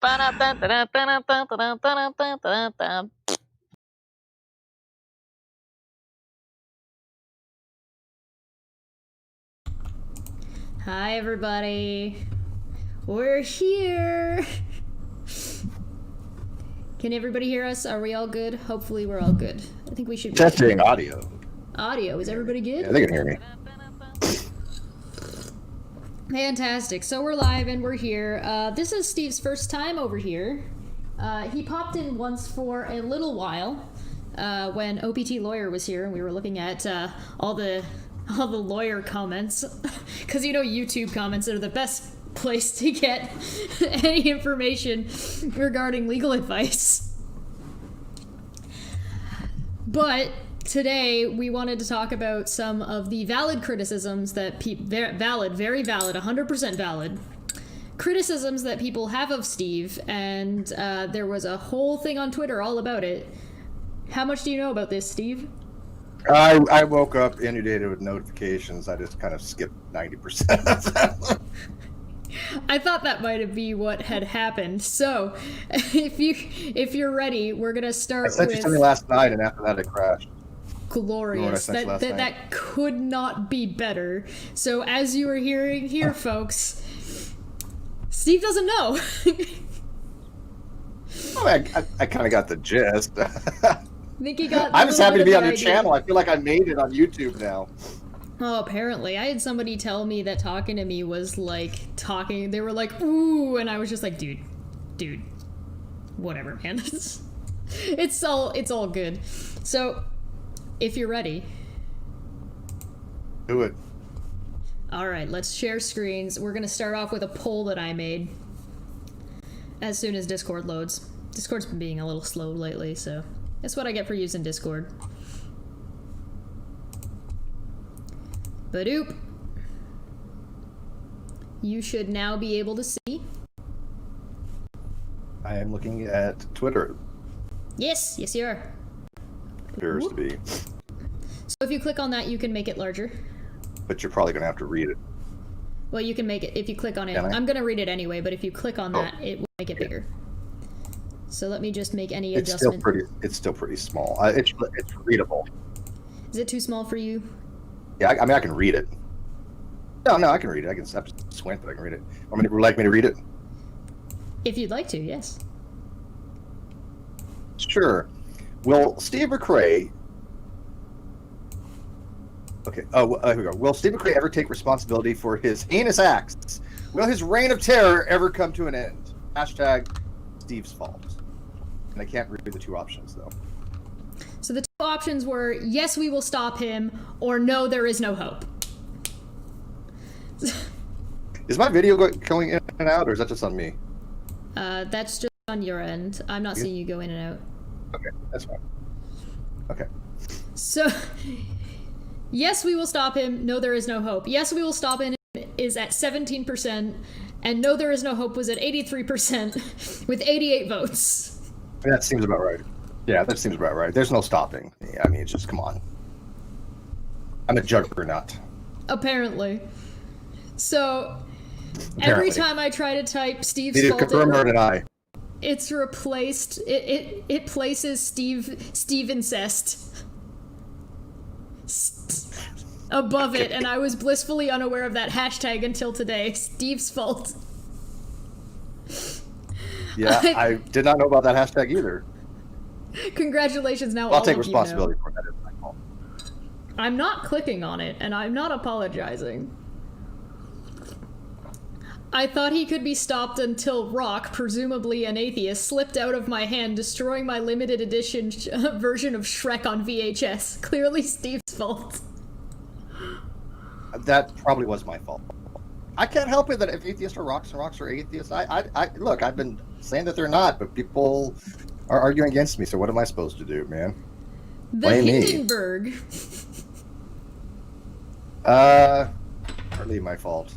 Hi, everybody. We're here. Can everybody hear us? Are we all good? Hopefully we're all good. I think we should be. Testing audio. Audio. Is everybody good? Yeah, they can hear me. Fantastic. So we're live and we're here. This is Steve's first time over here. He popped in once for a little while when OPT Lawyer was here and we were looking at all the lawyer comments. Because you know YouTube comments are the best place to get any information regarding legal advice. But today we wanted to talk about some of the valid criticisms that very valid, 100% valid criticisms that people have of Steve, and there was a whole thing on Twitter all about it. How much do you know about this, Steve? I woke up inundated with notifications. I just kind of skipped 90%. I thought that might be what had happened. So, if you're ready, we're gonna start. I sent you something last night, and after that, it crashed. Glorious. That could not be better. So, as you were hearing here, folks, Steve doesn't know. I kind of got the gist. I think he got. I'm just happy to be on your channel. I feel like I made it on YouTube now. Oh, apparently. I had somebody tell me that talking to me was like talking. They were like, ooh, and I was just like, dude, whatever, man. It's all good. So, if you're ready. Do it. All right, let's share screens. We're going to start off with a poll that I made as soon as Discord loads. Discord's been being a little slow lately, so that's what I get for using Discord. Badoop. You should now be able to see. I am looking at Twitter. Yes, you are. Appears to be. So if you click on that, you can make it larger. But you're probably going to have to read it. Well, you can make it if you click on it. I'm going to read it anyway, but if you click on that, it will make it bigger. So let me just make any adjustment. It's still pretty small. It's readable. Is it too small for you? Yeah, I mean, I can read it. No, I can read it. I can have to squint, but I can read it. Would you like me to read it? If you'd like to, yes. Sure. Will Steve McRae... Okay, here we go. Will Steve McRae ever take responsibility for his heinous acts? Will his reign of terror ever come to an end? Hashtag Steve's fault. And I can't read the two options, though. So the two options were, yes, we will stop him, or no, there is no hope. Is my video going in and out, or is that just on me? That's just on your end. I'm not seeing you go in and out. Okay, that's fine. Okay. So, yes, we will stop him. No, there is no hope. Yes, we will stop him is at 17%, and no, there is no hope was at 83% with 88 votes. That seems about right. Yeah, that seems about right. There's no stopping. Yeah, I mean, it's just, come on. I'm a juggernaut. Apparently. So, Apparently. Every time I try to type Steve's fault, confirm or deny. It's replaced. It places Steve incest above it, and I was blissfully unaware of that hashtag until today. Steve's fault. Yeah, I did not know about that hashtag either. Congratulations, now I'll take responsibility for that. It's my fault. I'm not clicking on it, and I'm not apologizing. I thought he could be stopped until Rock, presumably an atheist, slipped out of my hand, destroying my limited edition version of Shrek on VHS. Clearly Steve's fault. That probably was my fault. I can't help it that if atheists are rocks and rocks are atheists. Look, I've been saying that they're not, but people are arguing against me, so what am I supposed to do, man? The Hindenburg. Partly my fault.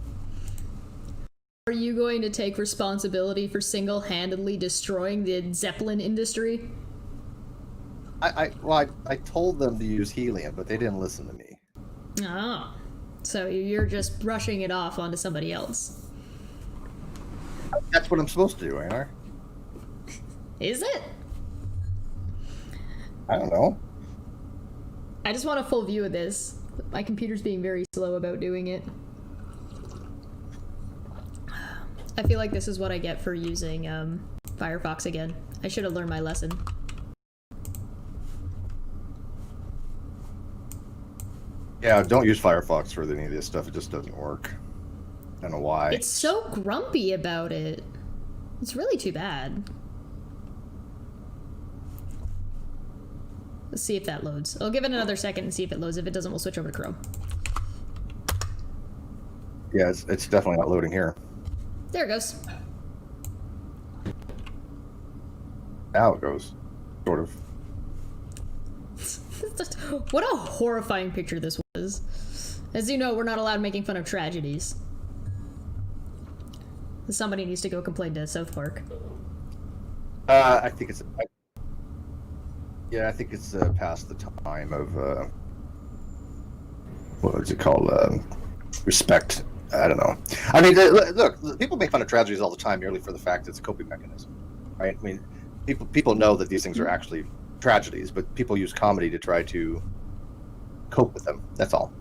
Are you going to take responsibility for single-handedly destroying the Zeppelin industry? I told them to use helium, but they didn't listen to me. Oh. So you're just brushing it off onto somebody else. That's what I'm supposed to do, ain't I? Is it? I don't know. I just want a full view of this. My computer's being very slow about doing it. I feel like this is what I get for using Firefox again. I should have learned my lesson. Yeah, don't use Firefox for any of this stuff. It just doesn't work. I don't know why. It's so grumpy about it. It's really too bad. Let's see if that loads. I'll give it another second and see if it loads. If it doesn't, we'll switch over to Chrome. Yeah, it's definitely not loading here. There it goes. Now it goes. Sort of. What a horrifying picture this was. As you know, we're not allowed making fun of tragedies. Somebody needs to go complain to South Park. I think it's... I think it's past the time of... what is it called? Respect. I don't know. I mean, look, people make fun of tragedies all the time merely for the fact it's a coping mechanism, right? I mean, people know that these things are actually tragedies, but people use comedy to try to cope with them. That's all.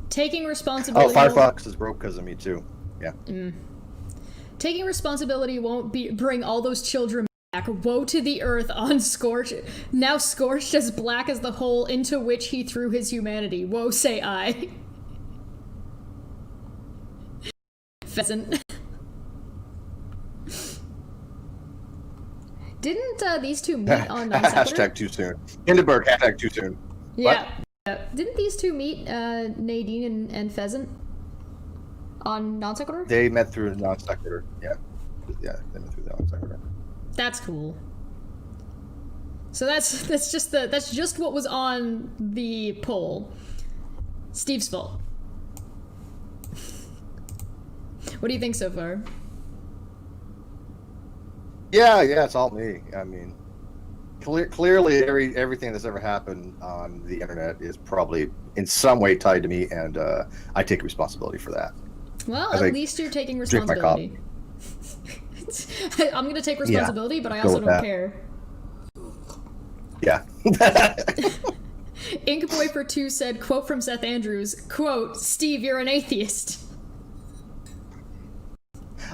Taking responsibility... Oh, Firefox is broke because of me, too. Yeah. Taking responsibility won't bring all those children back. Woe to the earth now scorched as black as the hole into which he threw his humanity. Woe, say I. Pheasant. Didn't these two meet on Hashtag too soon. Hindenburg, hashtag too soon. Yeah. Didn't these two meet, Nadine and Pheasant, on Non Sequitur? They met through Non Sequitur. Yeah, they met through Non Sequitur. That's cool. So that's just what was on the poll. Steve's fault. What do you think so far? Yeah, it's all me. I mean, clearly everything that's ever happened on the internet is probably in some way tied to me, and I take responsibility for that. Well, at least you're taking responsibility. I'm gonna take responsibility, but I also don't care. Yeah. Inkboy42 said, quote from Seth Andrews, quote, Steve, you're an atheist.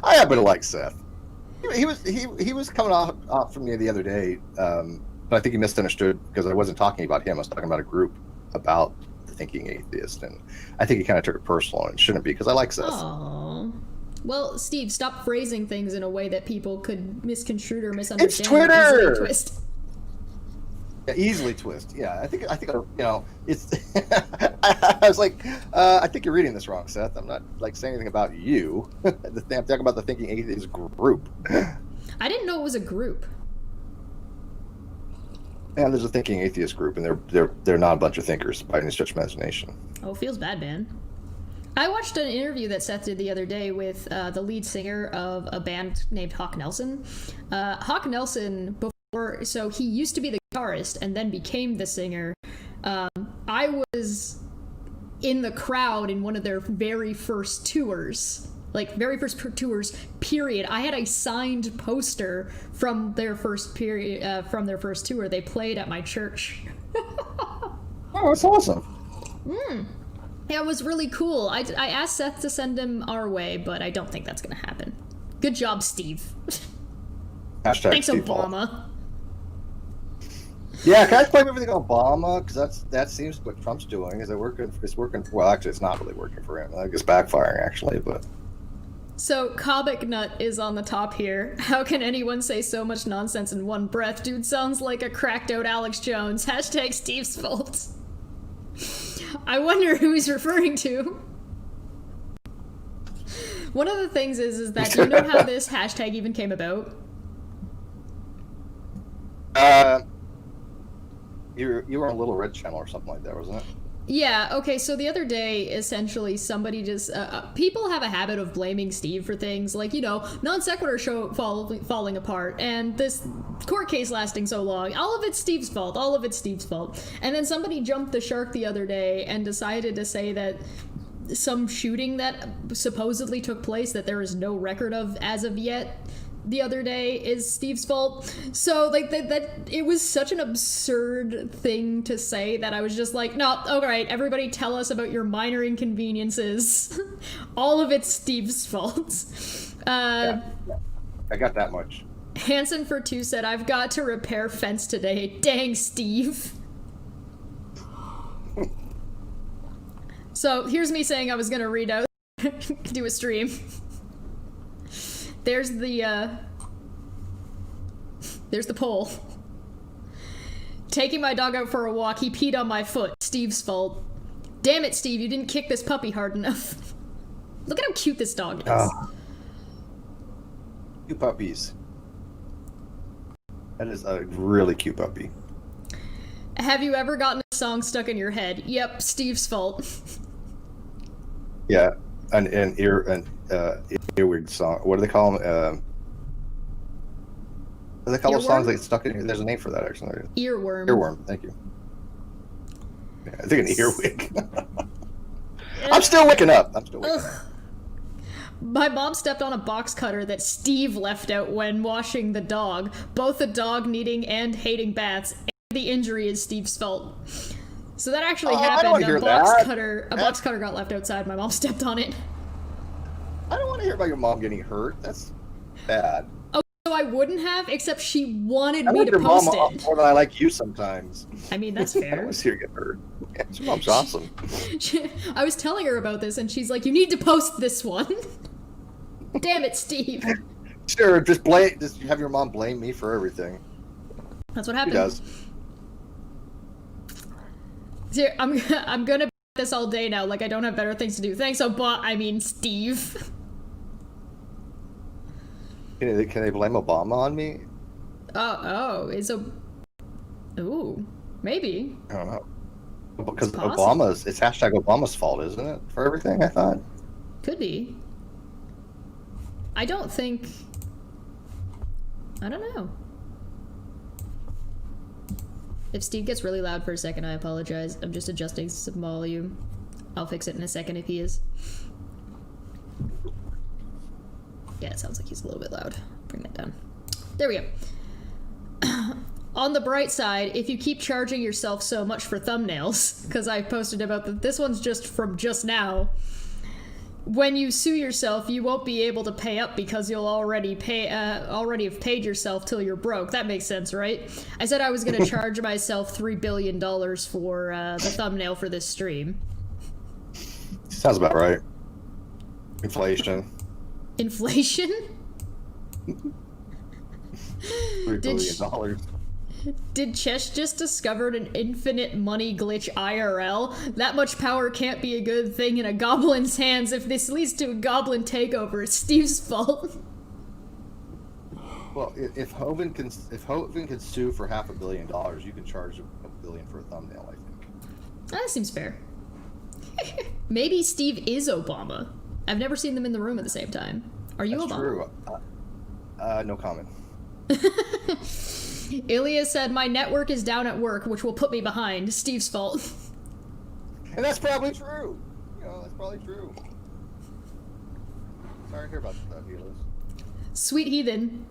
I happen to like Seth. He was coming off from me the other day, but I think he misunderstood because I wasn't talking about him. I was talking about a group about the thinking atheist, and I think he kind of took it personal, and it shouldn't be because I like Seth. Aww. Well, Steve, stop phrasing things in a way that people could misconstrue or misunderstand. It's Twitter. Easily twist. Yeah, easily twist. Yeah, I think it's. I was like, I think you're reading this wrong, Seth. I'm not like saying anything about you. I'm talking about the Thinking Atheist group. I didn't know it was a group. Yeah, there's a Thinking Atheist group, and they're not a bunch of thinkers by any stretch of imagination. Oh, feels bad, man. I watched an interview that Seth did the other day with the lead singer of a band named Hawk Nelson. Hawk Nelson, so he used to be the guitarist and then became the singer. I was in the crowd in one of their very first tours. Period. I had a signed poster from their first tour. They played at my church. Oh, that's awesome. Yeah, it was really cool. I asked Seth to send him our way, but I don't think that's gonna happen. Good job, Steve. Hashtag Thanks, Steve Obama. Ball. Yeah, can I blame everything on Obama? Because that seems what Trump's doing. Is it working? It's working. Well, actually, it's not really working for him. I think it's backfiring, actually. But so Comic Nut is on the top here. How can anyone say so much nonsense in one breath? Dude sounds like a cracked out Alex Jones. Hashtag Steve's fault. I wonder who he's referring to. One of the things is that, do you know how this hashtag even came about? You were on a Little Red Channel or something like that, wasn't it? Yeah, okay, so the other day, essentially, somebody just... people have a habit of blaming Steve for things, like, Non Sequitur show falling apart, and this court case lasting so long. All of it's Steve's fault. And then somebody jumped the shark the other day and decided to say that some shooting that supposedly took place that there is no record of as of yet the other day is Steve's fault. So like that it was such an absurd thing to say that I was just like, no, all right, everybody tell us about your minor inconveniences. All of it's Steve's fault. Yeah, I got that much. Hanson for 2 said, I've got to repair fence today. Dang, Steve. So here's me saying I was gonna read out, do a stream. There's the poll. Taking my dog out for a walk, he peed on my foot. Steve's fault. Damn it, Steve, you didn't kick this puppy hard enough. Look at how cute this dog is. Cute puppies. That is a really cute puppy. Have you ever gotten a song stuck in your head? Yep, Steve's fault. Yeah, an earwig song. What do they call them? What do they call those songs that get stuck in here? There's a name for that, actually. Earworm. Earworm, thank you. Yeah, I think an earwig. I'm still waking up. My mom stepped on a box cutter that Steve left out when washing the dog. Both the dog needing and hating baths, and the injury is Steve's fault. So that actually happened. A box cutter got left outside. My mom stepped on it. I don't want to hear about your mom getting hurt. That's bad. Oh, so I wouldn't have, except she wanted me to post it. More than I like you sometimes. I mean, that's fair. I don't want to see her get hurt. Yeah, your mom's awesome. I was telling her about this, and she's like, "You need to post this one." Damn it, Steve. Sure, just have your mom blame me for everything. That's what happened. She does. Here, I'm gonna this all day now. Like I don't have better things to do. Thanks, Steve. Can they blame Obama on me? Ooh, maybe. I don't know. Because it's hashtag Obama's fault, isn't it? For everything, I thought. Could be. I don't know. If Steve gets really loud for a second, I apologize. I'm just adjusting some volume. I'll fix it in a second if he is. Yeah, it sounds like he's a little bit loud. Bring that down. There we go. On the bright side, if you keep charging yourself so much for thumbnails, because I posted about this one's just from just now. When you sue yourself, you won't be able to pay up because you'll already have paid yourself till you're broke. That makes sense, right? I said I was going to charge myself $3 billion for the thumbnail for this stream. Sounds about right. Inflation? $3 billion. Did Chesh just discovered an infinite money glitch IRL? That much power can't be a good thing in a goblin's hands. If this leads to a goblin takeover, it's Steve's fault. Well, if Hovind can sue for $500 million, you can charge $1 billion for a thumbnail, I think. That seems fair. Maybe Steve is Obama. I've never seen them in the room at the same time. Are you That's Obama? True. No comment. Ilya said, my network is down at work, which will put me behind. Steve's fault. And that's probably true. That's probably true. Sorry to hear about that, Helios. Sweet Heathen,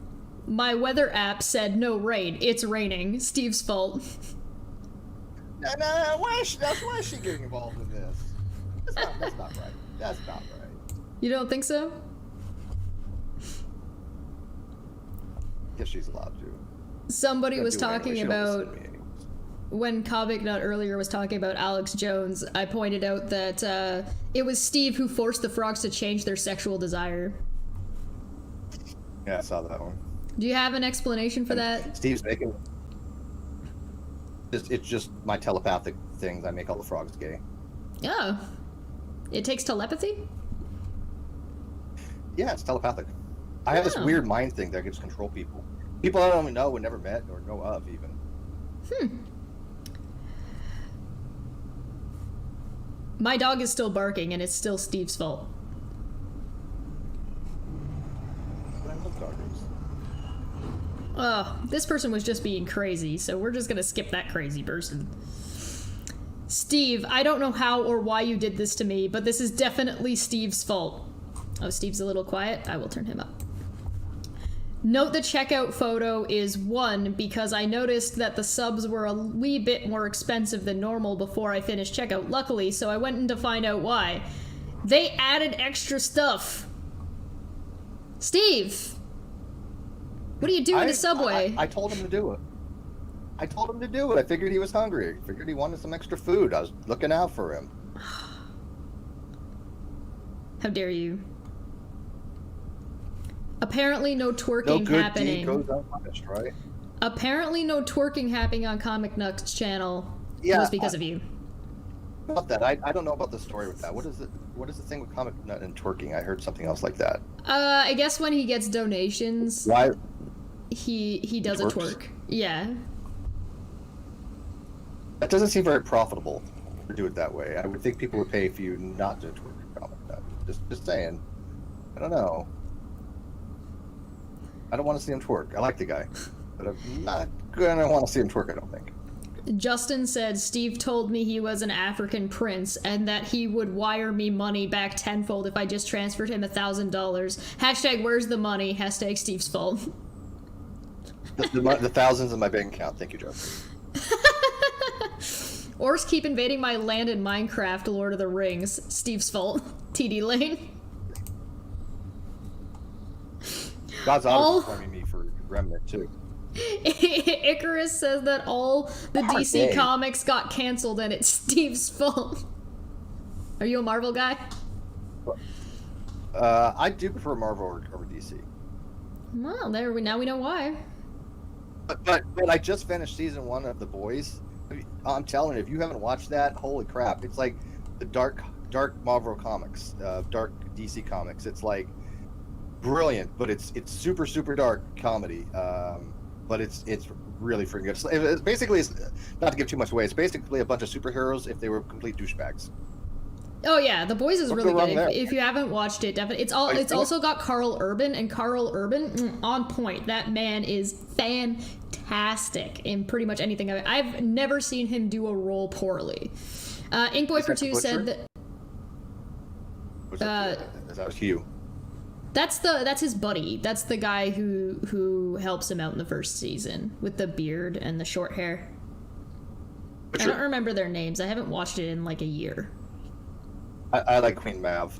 my weather app said no rain. It's raining. Steve's fault. No, why is she getting involved in this? That's not right. That's not right. You don't think so? Guess she's allowed to. Somebody was talking about, when Comic Nut earlier was talking about Alex Jones, I pointed out that it was Steve who forced the frogs to change their sexual desire. Yeah, I saw that one. Do you have an explanation for that? Steve's making... It's just my telepathic things. I make all the frogs gay. Oh. It takes telepathy? Yeah, it's telepathic. I have this weird mind thing that I can just control people. People I don't even know and never met or know of, even. My dog is still barking, and it's still Steve's fault. What This person was just being crazy, so we're just gonna skip that crazy person. Steve, I don't know how or why you did this to me, but this is definitely Steve's fault. Oh, Steve's a little quiet. I will turn him up. Note the checkout photo is 1 because I noticed that the subs were a wee bit more expensive than normal before I finished checkout, luckily, so I went in to find out why. They added extra stuff. Steve! What are you doing in the subway? I told him to do it. I told him to do it. I figured he was hungry. I figured he wanted some extra food. I was looking out for him. How dare you? Apparently no twerking no good happening. Deed goes unpunished, right? Apparently no twerking happening on Comic Nuts channel was because of you. About that, I don't know about the story with that. What is the thing with Comic Nut and twerking? I heard something else like that. I guess when he gets donations, why he does a twerk. Yeah. That doesn't seem very profitable to do it that way. I would think people would pay for you not to twerk Comic Nut. Just saying. I don't know. I don't want to see him twerk. I like the guy, but I'm not gonna want to see him twerk. I don't think. Justin said Steve told me he was an African prince and that he would wire me money back tenfold if I just transferred him $1,000. Hashtag where's the money? Hashtag Steve's fault. The thousands in my bank account. Thank you, Justin. Orcs keep invading my land in Minecraft, Lord of the Rings. Steve's fault. TD Lane. God's honest blaming me for Remnant too. Icarus says that all the DC comics got canceled and it's Steve's fault. Are you a Marvel guy? I do prefer Marvel over DC. Well, now we know why. But I just finished season 1 of The Boys. I'm telling you, if you haven't watched that, holy crap! It's like the dark Marvel comics, dark DC comics. It's like brilliant, but it's super dark comedy. But it's really freaking good. It's basically, not to give too much away, it's basically a bunch of superheroes if they were complete douchebags. Oh yeah, The Boys is really good. If you haven't watched it, definitely. It's also got Carl Urban, and Carl Urban on point. That man is fantastic in pretty much anything. I've never seen him do a role poorly. Inkboy for 2 said that. That was Hugh. That's his buddy. That's the guy who helps him out in the first season with the beard and the short hair. I don't remember their names. I haven't watched it in like a year. I like Queen Mav.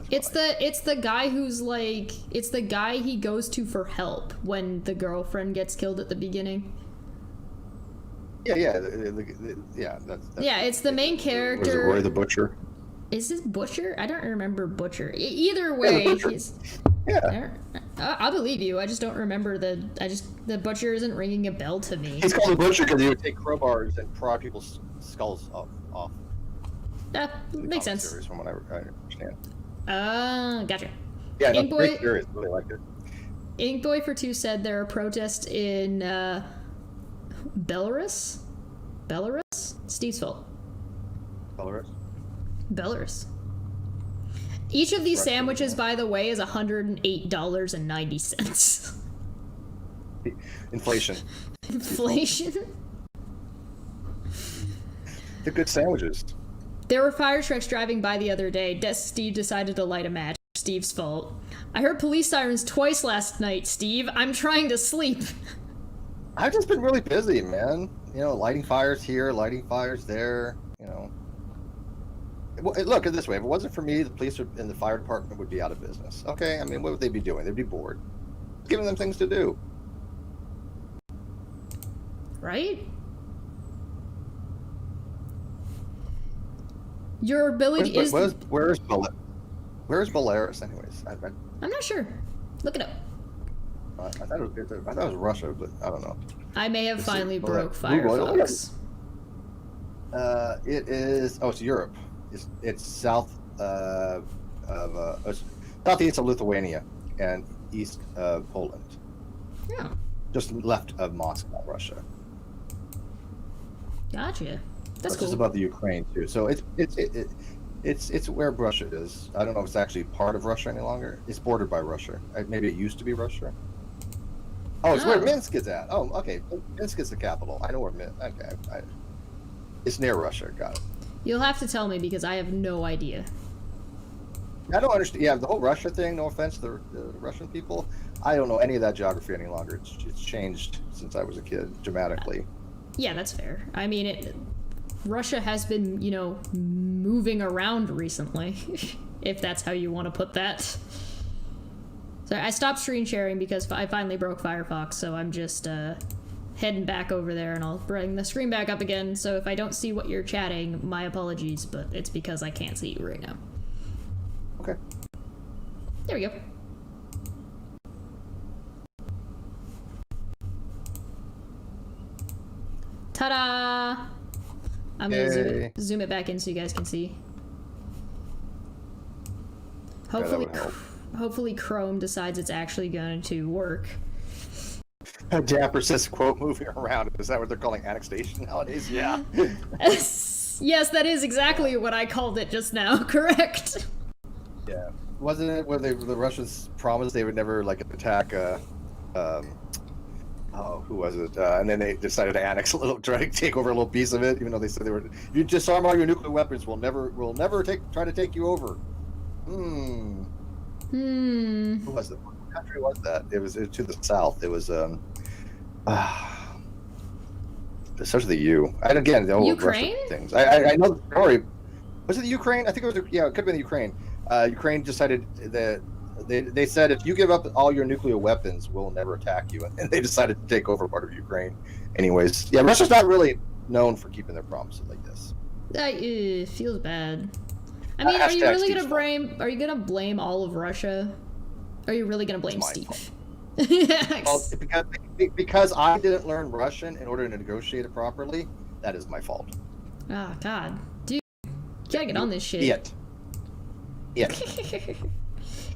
It's the guy who's like, it's the guy he goes to for help when the girlfriend gets killed at the beginning. Yeah. It's the main character. Was it Roy the Butcher? Is this Butcher? I don't remember Butcher. Either way, he's. Yeah. I believe you. I just don't remember the Butcher isn't ringing a bell to me. He's called the Butcher because he would take crowbars and prod people's skulls off. That makes sense. Series, from what I understand. Gotcha. Yeah, no, great series. Really liked it. Inkboy for 2 said there are protests in Belarus. Steve's fault. Belarus. Each of these sandwiches, by the way, is $108.90. Inflation. They're good sandwiches. There were fire trucks driving by the other day. Steve decided to light a match. Steve's fault. I heard police sirens twice last night, Steve. I'm trying to sleep. I've just been really busy, man. You know, lighting fires here, lighting fires there, you know. Look at it this way. If it wasn't for me, the police and the fire department would be out of business. Okay? I mean, what would they be doing? They'd be bored. Giving them things to do. Right? Your ability is... Where's Belarus, anyways? I'm not sure. Look it up. I thought it was Russia, but I don't know. I may have finally broke Firefox. It is... Oh, it's Europe. It's south southeast of Lithuania and east of Poland. Yeah. Just left of Moscow, Russia. Gotcha. That's cool. Just above the Ukraine too. So it's where Russia is. I don't know if it's actually part of Russia any longer. It's bordered by Russia. Maybe it used to be Russia. Oh, it's where Minsk is at. Oh, okay. Minsk is the capital. I know where Minsk. Okay. It's near Russia. Got it. You'll have to tell me because I have no idea. I don't understand. Yeah, the whole Russia thing. No offense to the Russian people. I don't know any of that geography any longer. It's changed since I was a kid dramatically. Yeah, that's fair. I mean, Russia has been, you know, moving around recently, if that's how you want to put that. So I stopped screen sharing because I finally broke Firefox, so I'm just heading back over there, and I'll bring the screen back up again. So if I don't see what you're chatting, my apologies, but it's because I can't see you right now. Okay. There we go. Ta-da! I'm gonna zoom it back in so you guys can see. Hopefully, hopefully Chrome decides it's actually going to work. Dapper says, quote, moving around. Is that what they're calling annexation nowadays? Yeah. Yes, that is exactly what I called it just now. Correct. Yeah. Wasn't it where the Russians promised they would never, like, attack, who was it? And then they decided to annex a little, try to take over a little piece of it, even though they said they were, if you disarm all your nuclear weapons, we'll never try to take you over. Who was it? What country was that? It was to the south. It was such the U. And again, the old Ukraine Russian things. I know the story. Was it the Ukraine? I think it was. Yeah, it could have been the Ukraine. Ukraine decided that they said if you give up all your nuclear weapons, we'll never attack you, and they decided to take over part of Ukraine. Anyways, yeah, Russia's not really known for keeping their promises like this. That feels bad. I mean, are you really gonna blame all of Russia? Or are you really gonna blame Steve? Well, because I didn't learn Russian in order to negotiate it properly, that is my fault. Oh God, dude, you gotta get on this shit. Yeah.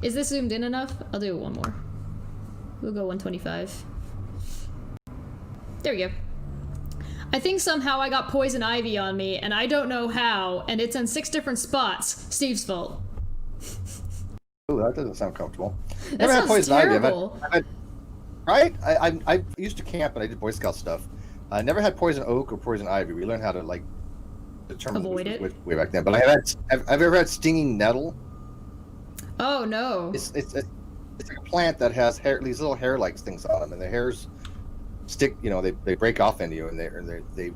Is this zoomed in enough? I'll do it one more. We'll go 125. There we go. I think somehow I got poison ivy on me, and I don't know how, and it's in 6 different spots. Steve's fault. Ooh, that doesn't sound comfortable. That sounds terrible. Right? I used to camp and I did Boy Scout stuff. I never had poison oak or poison ivy. We learned how to, like, determine avoid it way back then. But I've ever had stinging nettle. Oh no! It's like a plant that has hair, these little hair-like things on them, and the hairs stick. You know, they break off into you, and they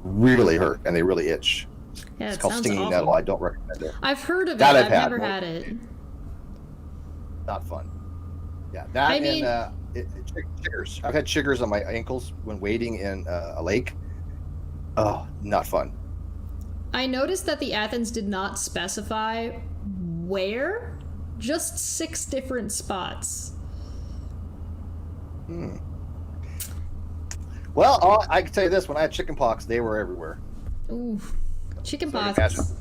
really hurt and they really itch. Yeah, it's called stinging nettle. I don't recommend it. I've heard of it. I've never had it. Not fun. Yeah, that and chiggers. I've had chiggers on my ankles when wading in a lake. Oh, not fun. I noticed that the Athens did not specify where. Just 6 different spots. Well, I can tell you this: when I had chickenpox, they were everywhere. Ooh, chickenpox.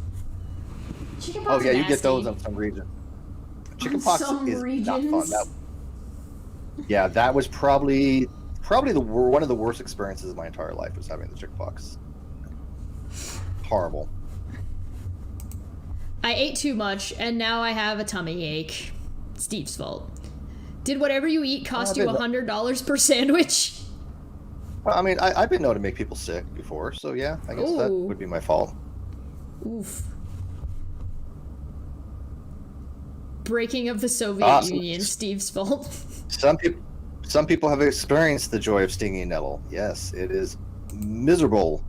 Oh yeah, you get those in some regions. Chickenpox is not fun. That was probably one of the worst experiences of my entire life was having the chickenpox. Horrible. I ate too much, and now I have a tummy ache. Steve's fault. Did whatever you eat cost you $100 per sandwich? Well, I mean, I've been known to make people sick before, so yeah, I guess that would be my fault. Oof. Breaking of the Soviet Union, Steve's fault. Some people have experienced the joy of stinging nettle. Yes, it is miserable.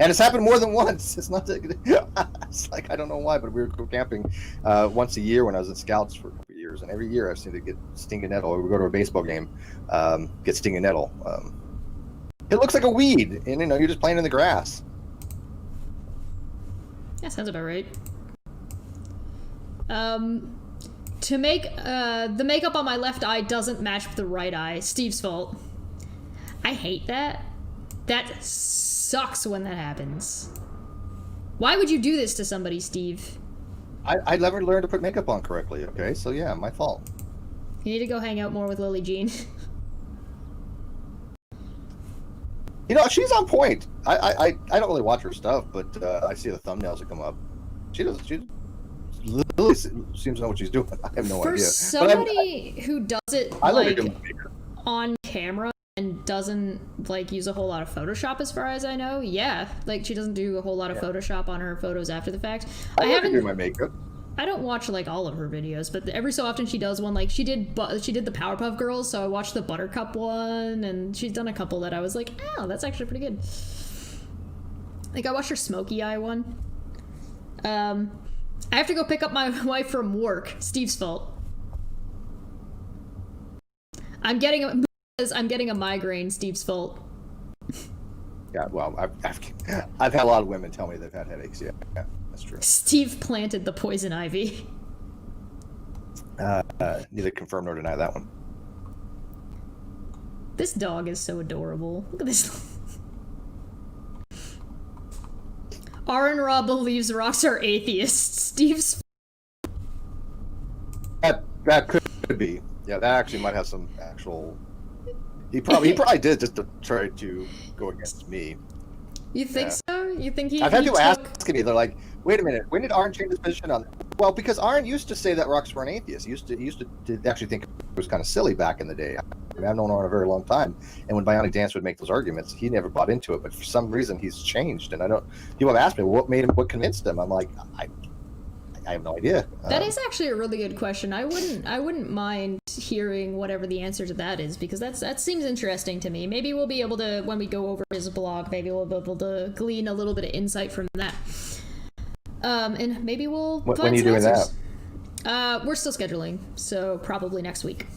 And it's happened more than once. It's not that, it's like, I don't know why, but we were camping once a year when I was in Scouts for a couple of years, and every year I've seen to get stinging nettle. Or we go to a baseball game, get stinging nettle. It looks like a weed, and you're just playing in the grass. That sounds about right. To make the makeup on my left eye doesn't match with the right eye. Steve's fault. I hate that. That sucks when that happens. Why would you do this to somebody, Steve? I never learned to put makeup on correctly, okay? So yeah, my fault. You need to go hang out more with Lily Jean. She's on point. I don't really watch her stuff, but I see the thumbnails that come up. She literally seems to know what she's doing. I have no idea. For somebody who does it on camera, and doesn't like use a whole lot of Photoshop as far as I know. Yeah, like she doesn't do a whole lot of Photoshop on her photos after the fact. I haven't do my makeup. I don't watch like all of her videos, but every so often she does one. Like she did the Powerpuff Girls, so I watched the Buttercup one, and she's done a couple that I was like, oh, that's actually pretty good. Like I watched her Smoky Eye one. I have to go pick up my wife from work. Steve's fault. I'm getting a migraine. Steve's fault. Yeah, well, I've had a lot of women tell me they've had headaches. Yeah, that's true. Steve planted the poison ivy. Neither confirm nor deny that one. This dog is so adorable. Look at this. Aaron Rob believes rocks are atheists. Steve's. That could be. Yeah, that actually might have some actual. He probably did just to try to go against me. You think so? You think he? I've had people ask me. They're like, "Wait a minute, when did Aaron change his position on?" Well, because Aaron used to say that rocks were an atheist. He used to actually think it was kind of silly back in the day. I mean, I've known Aaron a very long time, and when Bionic Dance would make those arguments, he never bought into it. But for some reason, he's changed, and I don't. People have asked me, what convinced him? I'm like, I have no idea. That is actually a really good question. I wouldn't mind hearing whatever the answer to that is, because that seems interesting to me. Maybe we'll be able to, when we go over his blog, maybe we'll be able to glean a little bit of insight from that. And maybe we'll find when are you some doing answers. We're still scheduling, so probably next week.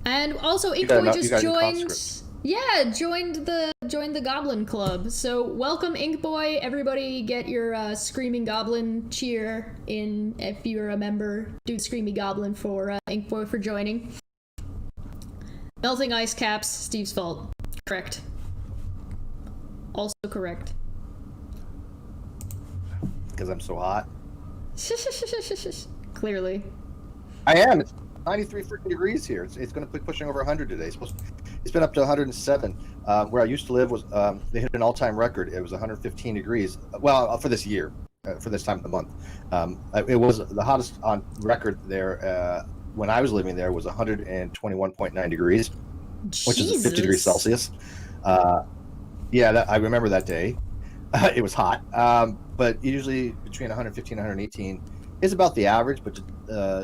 And also, Inkboy just joined. Yeah, joined the Goblin Club. So welcome, Inkboy. Everybody get your Screaming Goblin cheer in if you're a member. Do Screamy Goblin for Inkboy for joining. Melting ice caps, Steve's fault. Correct. Also correct. Because I'm so hot. Clearly. I am. It's 93 freaking degrees here. It's going to be pushing over 100 today. It's been up to 107. Where I used to live was they hit an all-time record. It was 115 degrees. Well, for this year, for this time of the month, it was the hottest on record there. When I was living there was 121.9 degrees, which is 50 degrees Celsius. Yeah, I remember that day. It was hot, but usually between 115 and 118 is about the average. But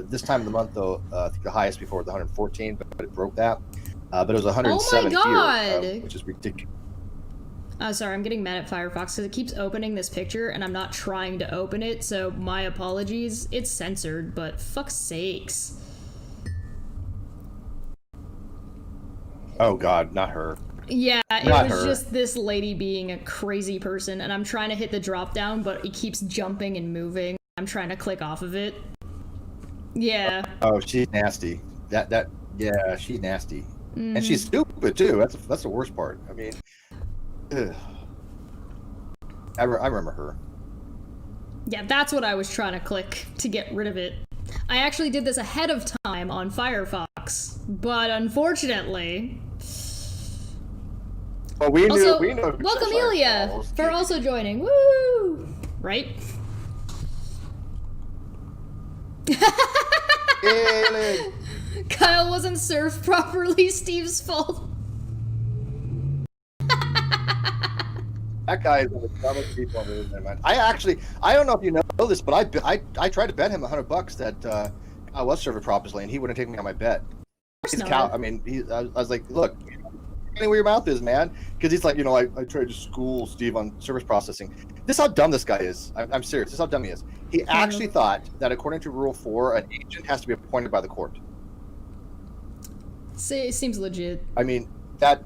this time of the month, though, I think the highest before was 114, but it broke that. But it was 107 here, which is ridiculous. Oh, sorry, I'm getting mad at Firefox because it keeps opening this picture, and I'm not trying to open it, so my apologies. It's censored, but fuck's sakes. Oh god, not her. Yeah, it was just this lady being a crazy person, and I'm trying to hit the drop down, but it keeps jumping and moving. I'm trying to click off of it. Yeah. Oh, she's nasty. Yeah, she's nasty. Mm. And she's stupid too. That's the worst part. I mean, I remember her. Yeah, that's what I was trying to click to get rid of it. I actually did this ahead of time on Firefox, but unfortunately. Well, we knew. Welcome, Ilya, for also joining. Woo! Right? Kyle wasn't served properly. Steve's fault. That guy is one of the dumbest people I've ever met in my life. I don't know if you know this, but I tried to bet him $100 that I was served properly, and he wouldn't take me on my bet. I was like, look, where your mouth is, man, because he's like, I tried to school Steve on service processing. This is how dumb this guy is. I'm serious. This is how dumb he is. He actually thought that according to Rule 4, an agent has to be appointed by the court. It seems legit. I mean, that's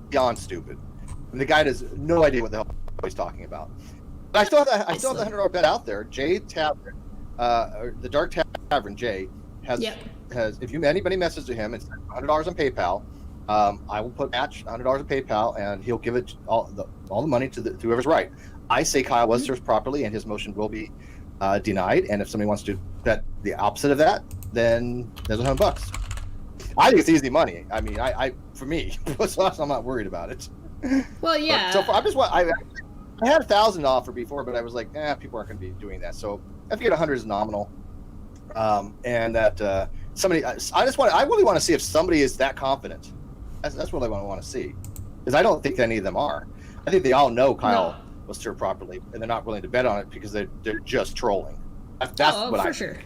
beyond stupid. And the guy has no idea what the hell he's talking about. But I still have the $100 bet out there. Jay Tavern, the Dark Tavern, Jay has if anybody messages to him, it's $100 on PayPal. I will match $100 on PayPal, and he'll give it all the money to whoever's right. I say Kyle was served properly, and his motion will be denied. And if somebody wants to bet the opposite of that, then there's $100. I think it's easy money. I mean, for me, so I'm not worried about it. Well, yeah. But so far, I had 1,000 offer before, but I was like, people aren't going to be doing that. So I figured 100 is nominal, and that somebody. I really want to see if somebody is that confident. That's what I want to see, because I don't think any of them are. I think they all know Kyle will steer properly, and they're not willing to bet on it because they're just trolling. That's what I think. Sure.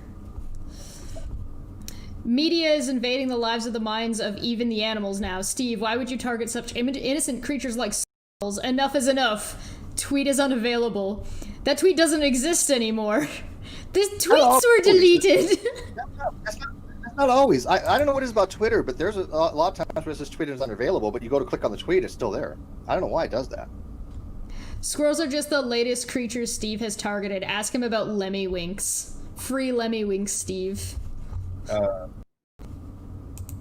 Media is invading the lives of the minds of even the animals now. Steve, why would you target such innocent creatures like squirrels? Enough is enough. Tweet is unavailable. That tweet doesn't exist anymore. The tweets were deleted. That's not always. I don't know what it is about Twitter, but there's a lot of times where it says Twitter is unavailable, but you go to click on the tweet, it's still there. I don't know why it does that. Squirrels are just the latest creatures Steve has targeted. Ask him about Lemmywinks. Free Lemmywinks, Steve. I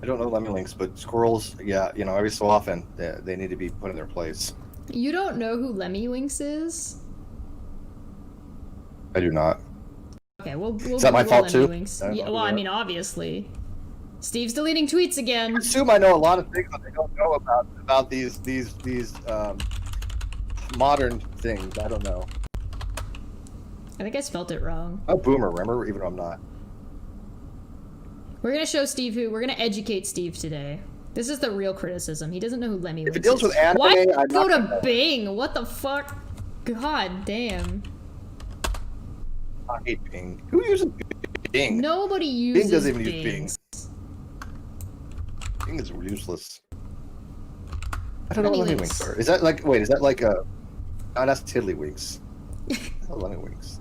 don't know Lemmywinks, but squirrels, yeah, every so often they need to be put in their place. You don't know who Lemmywinks is? I do not. Okay, we'll is that my fault too? Yeah, well, I mean, obviously. Steve's deleting tweets again. I assume I know a lot of things that I don't know about these modern things. I don't know. I think I spelt it wrong. I'm a boomer, remember? Even though I'm not. We're gonna show Steve we're gonna educate Steve today. This is the real criticism. He doesn't know who Lemmywinks is. If it deals with anime, why I'm go not to Bing? What the fuck? God damn. I hate Bing. Who uses Bing? Nobody uses Bing doesn't even use Bing. Bing is useless. I don't know what Lemmywinks are. Is that like, wait, is that like a... Oh, that's Tiddlywinks. Lemmywinks.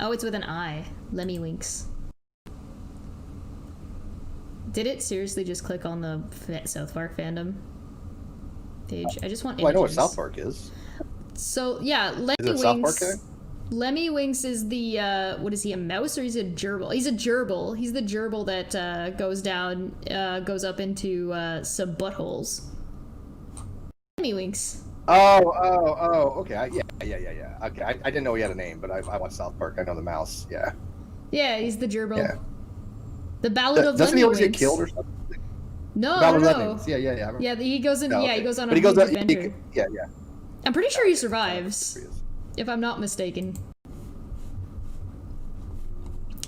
Oh, it's with an I. Lemmywinks. Did it seriously just click on the South Park fandom page? I just want images. Well, I know what South Park is. So, yeah, Lemmywinks... Is it South Park guy? Lemmywinks is the, what is he, a mouse or he's a gerbil? He's a gerbil. He's the gerbil that goes up into some buttholes. Lemmywinks. Oh, okay. Yeah. Okay, I didn't know he had a name, but I watch South Park. I know the mouse, yeah. Yeah, he's the gerbil. Yeah. The Ballad of Lemmywinks. Doesn't he always get killed or something? No. Yeah, he goes in. Okay. He goes on but a huge huge adventure. Yeah. I'm pretty sure he survives, if I'm not mistaken.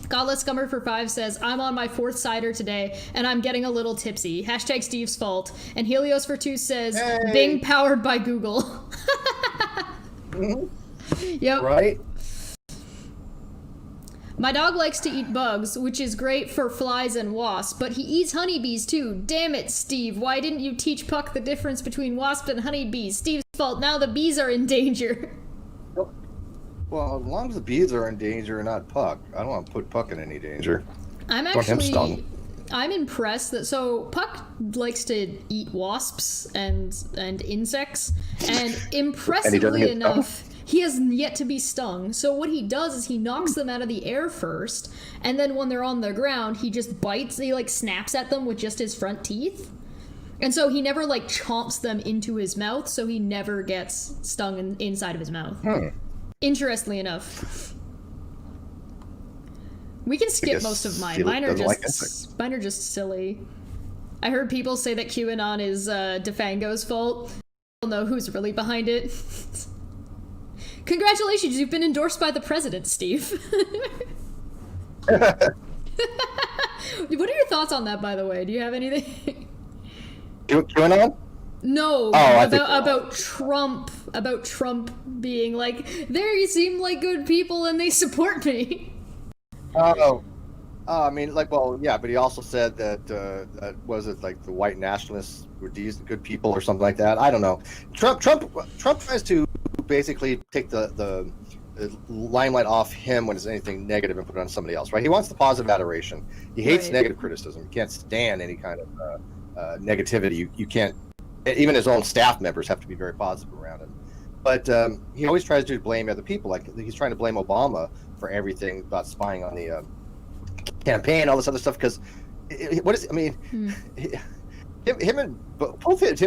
Godless Scummer for 5 says, I'm on my 4th cider today, and I'm getting a little tipsy. Hashtag Steve's fault. And Helios for 2 says, hey. Bing powered by Google. Yep. Right? My dog likes to eat bugs, which is great for flies and wasps, but he eats honeybees too. Damn it, Steve. Why didn't you teach Puck the difference between wasps and honeybees? Steve's fault. Now the bees are in danger. Well, as long as the bees are in danger and not Puck, I don't want to put Puck in any danger. I'm impressed that Puck likes to eat wasps and insects, and impressively enough, he has yet to be stung. So what he does is he knocks them out of the air first, and then when they're on the ground, he just bites. He snaps at them with just his front teeth, and so he never chomps them into his mouth. So he never gets stung inside of his mouth. Interestingly enough. We can skip most of mine. Mine are just silly. I heard people say that QAnon is Defango's fault. I don't know who's really behind it. Congratulations, you've been endorsed by the president, Steve. What are your thoughts on that, by the way? Do you have anything? QAnon? No, about Trump. About Trump being there you seem like good people and they support me. I mean, yeah, but he also said that, was it the white nationalists were these good people or something like that? I don't know. Trump tries to basically take the limelight off him when it's anything negative and put it on somebody else, right? He wants the positive adoration. He hates negative criticism. He can't stand any kind of negativity. You can't, even his own staff members have to be very positive around him. But he always tries to blame other people. He's trying to blame Obama for everything about spying on the campaign, all this other stuff. Because him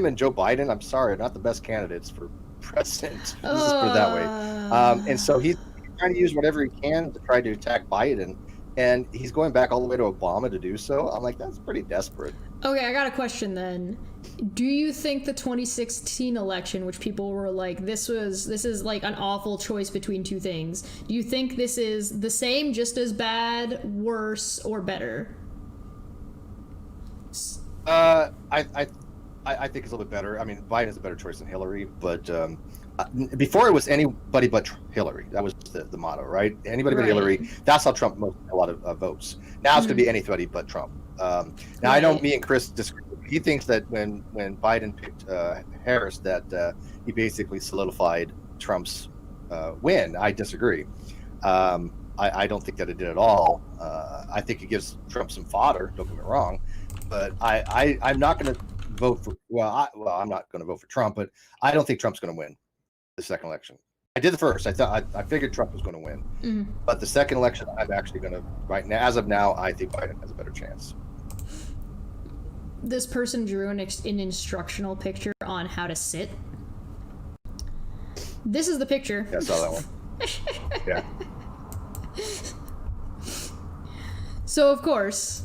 and Joe Biden, I'm sorry, are not the best candidates for president. Let's just put it that way. And so he's trying to use whatever he can to try to attack Biden. and he's going back all the way to Obama to do so. I'm like, that's pretty desperate. Okay, I got a question then. Do you think the 2016 election, which people were like, this is like an awful choice between two things, do you think this is the same, just as bad, worse, or better? I think it's a little bit better. I mean, Biden is a better choice than Hillary, but before it was anybody but Hillary. That was the motto, right? Anybody but Hillary. That's how Trump got a lot of votes. Now it's going to be anybody but Trump. Now I know me and Chris disagree. He thinks that when Biden picked Harris, that he basically solidified Trump's win. I disagree. I don't think that it did at all. I think it gives Trump some fodder. Don't get me wrong, but I'm not going to vote for. I'm not going to vote for Trump, but I don't think Trump's going to win the second election. I did the first. I figured Trump was going to win, but the second election, I'm actually going to right now. As of now, I think Biden has a better chance. This person drew an instructional picture on how to sit. This is the picture. Yeah, I saw that one. Yeah. So of course,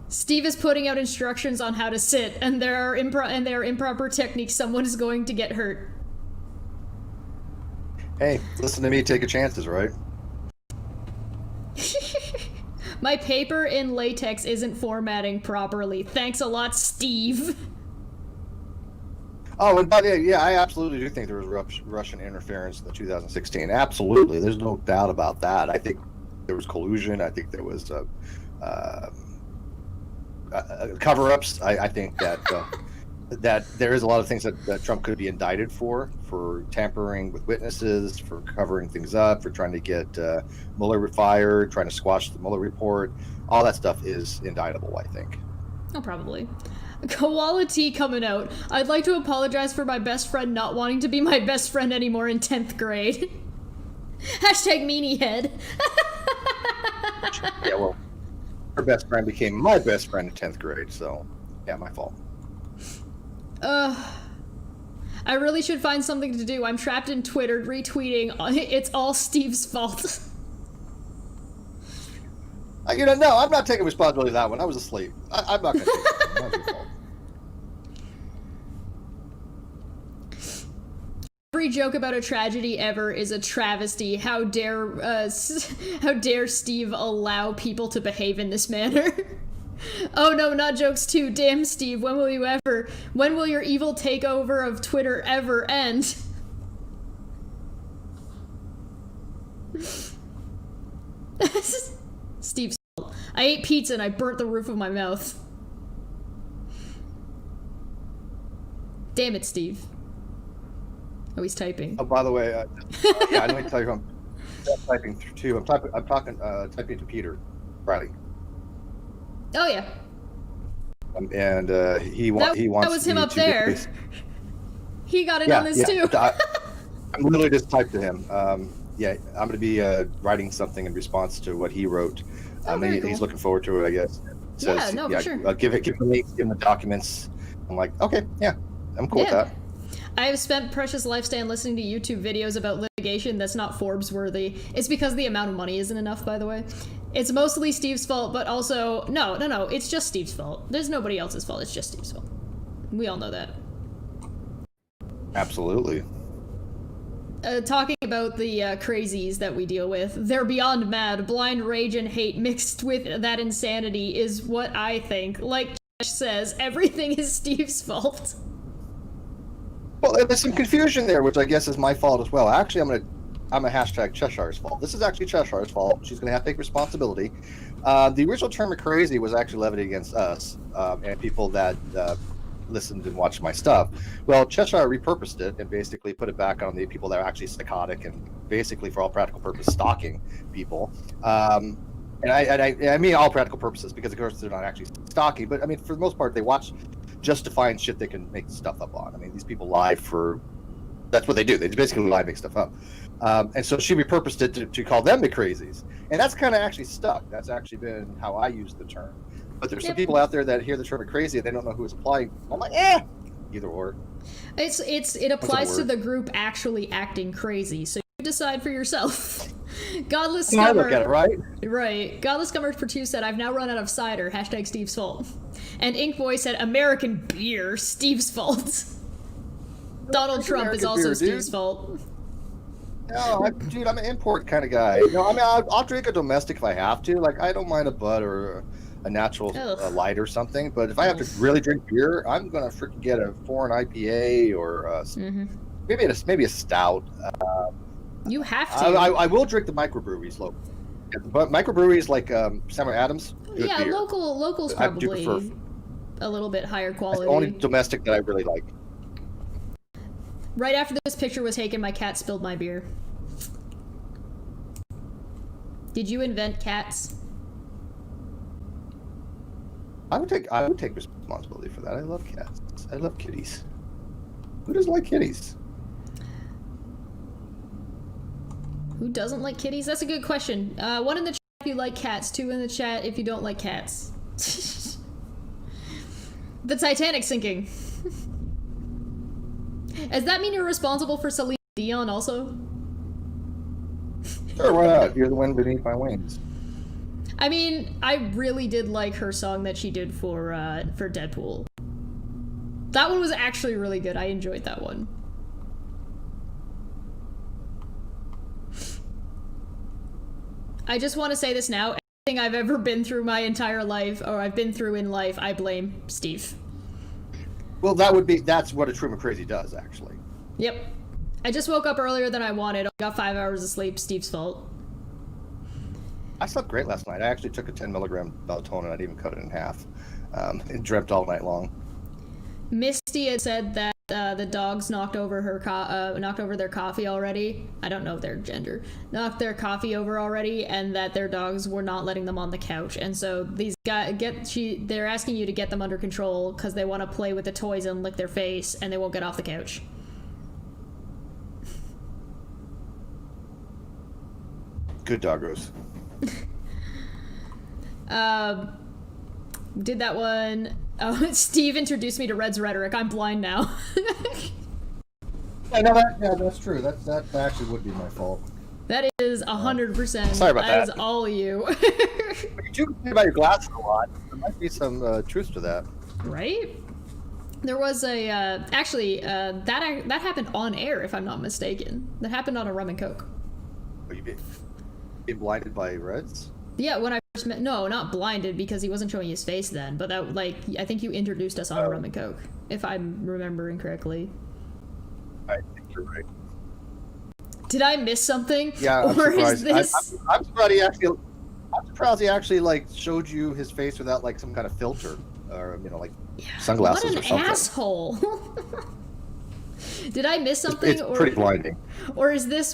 Steve is putting out instructions on how to sit, and there are improper techniques. Someone is going to get hurt. Hey, listen to me. Take your chances, right? My paper in latex isn't formatting properly. Thanks a lot, Steve. Oh, and by the way, yeah, I absolutely do think there was Russian interference in the 2016. Absolutely, there's no doubt about that. I think there was collusion. I think there was cover-ups. I think that that there is a lot of things that Trump could be indicted for tampering with witnesses, for covering things up, for trying to get Mueller fired, trying to squash the Mueller report. All that stuff is indictable, I think. Oh, probably. Koala Tea coming out. I'd like to apologize for my best friend not wanting to be my best friend anymore in 10th grade. Hashtag meanie head. Yeah, well, her best friend became my best friend in 10th grade, so yeah, my fault. I really should find something to do. I'm trapped in Twitter retweeting. It's all Steve's fault. No, I'm not taking responsibility for that one. I was asleep. I'm not going to take it. That was your fault. Every joke about a tragedy ever is a travesty. How dare Steve allow people to behave in this manner? Oh no, not jokes too. Damn, Steve, when will your evil takeover of Twitter ever end? Steve's fault. I ate pizza and I burnt the roof of my mouth. Damn it, Steve. Oh, he's typing. Oh, by the way, yeah, I know to tell you I'm typing too. I'm typing to Peter Riley. Oh yeah. And he wants. That was him up there. He got in on this too. I'm literally just typed to him. Yeah, I'm going to be writing something in response to what he wrote. Very cool. He's looking forward to it, I guess. Yeah, no, for sure. I'll give him the links, give him the documents. I'm like, okay, yeah, I'm cool with that. I have spent precious lifespan listening to YouTube videos about litigation that's not Forbes worthy. It's because the amount of money isn't enough, by the way. It's mostly Steve's fault, but also no, it's just Steve's fault. There's nobody else's fault. It's just Steve's fault. We all know that. Absolutely. Talking about the crazies that we deal with, they're beyond mad. Blind rage and hate mixed with that insanity is what I think. Like Josh says, everything is Steve's fault. Well, there's some confusion there, which I guess is my fault as well. Actually, I'm a hashtag Cheshire's fault. This is actually Cheshire's fault. She's going to have to take responsibility. The original term of crazy was actually levied against us and people that listened and watched my stuff. Well, Cheshire repurposed it and basically put it back on the people that are actually psychotic and basically, for all practical purposes, stalking people. And I mean all practical purposes, because of course they're not actually stalking, but I mean for the most part they watch just to find shit they can make stuff up on. I mean, these people lie for... That's what they do. They basically lie and make stuff up. And so she repurposed it to call them the crazies. And that's kind of actually stuck. That's actually been how I use the term. But there's some people out there that hear the term crazy and they don't know who it's applying. I'm like, either or. It applies to the group actually acting crazy. So you decide for yourself. Godless I look Scummer. at it, right? Right. Godless Scummer for 2 said, I've now run out of cider. Hashtag Steve's fault. And Inkboy said, American beer. Steve's fault. Donald Trump is also Steve's fault. No, dude, I'm an import kind of guy. You know, I mean, I'll drink a domestic if I have to. Like, I don't mind a bud or a natural light or something. But if I have to really drink beer, I'm gonna freaking get a foreign IPA or maybe a stout. You have to. I will drink the microbreweries local, but microbreweries like Samuel Adams. Yeah, beer. locals I do probably prefer. a little bit higher quality. That's the only domestic that I really like. Right after this picture was taken, my cat spilled my beer. Did you invent cats? I would take responsibility for that. I love cats. I love kitties. Who doesn't like kitties? Who doesn't like kitties? That's a good question. 1 in the chat if you like cats, 2 in the chat if you don't like cats. The Titanic sinking. Does that mean you're responsible for Celine Dion also? Sure, why not? You're the wind beneath my wings. I mean, I really did like her song that she did for Deadpool. That one was actually really good. I enjoyed that one. I just want to say this now. Everything I've ever been through my entire life, or I've been through in life, I blame Steve. Well, that's what a true McCrazy does, actually. Yep. I just woke up earlier than I wanted. I got 5 hours of sleep. Steve's fault. I slept great last night. I actually took a 10 milligram melatonin. I didn't even cut it in half. And dreamt all night long. Misty had said that the dogs knocked over their coffee already. I don't know their gender. Knocked their coffee over already, and that their dogs were not letting them on the couch. And so these guys they're asking you to get them under control because they want to play with the toys and lick their face, and they won't get off the couch. Good doggos. Did that one. Oh, Steve introduced me to Red's rhetoric. I'm blind now. I know that. Yeah, that's true. That actually would be my fault. That is 100%. Sorry about that. That is all you. You do think about your glasses a lot. There might be some truth to that. Right? There was a actually that happened on air, if I'm not mistaken. That happened on a rum and coke. Are you being blinded by Reds? Yeah, when I first met. No, not blinded because he wasn't showing his face then. But that I think you introduced us on a rum and coke, if I'm remembering correctly. I think you're right. Did I miss something? Yeah, I'm or surprised. Is this? I'm surprised he actually like showed you his face without like some kind of filter or like sunglasses or something. What an asshole! Did I miss something? It's pretty blinding. Or is this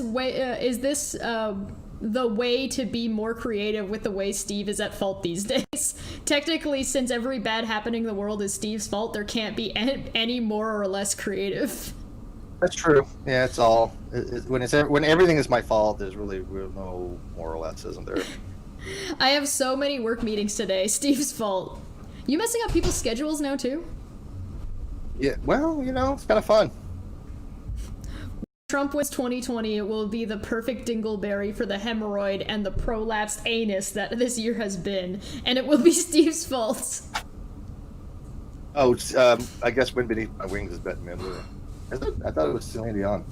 the way to be more creative with the way Steve is at fault these days? Technically, since every bad happening in the world is Steve's fault, there can't be any more or less creative. That's true. Yeah, it's all when everything is my fault. There's really no more or less, isn't there? I have so many work meetings today. Steve's fault. You messing up people's schedules now too? Yeah. Well, it's kind of fun. Trump wins 2020, it will be the perfect dingleberry for the hemorrhoid and the prolapsed anus that this year has been, and it will be Steve's fault. Oh, I guess Wind Beneath My Wings is Bette Midler. I thought it was Celine Dion.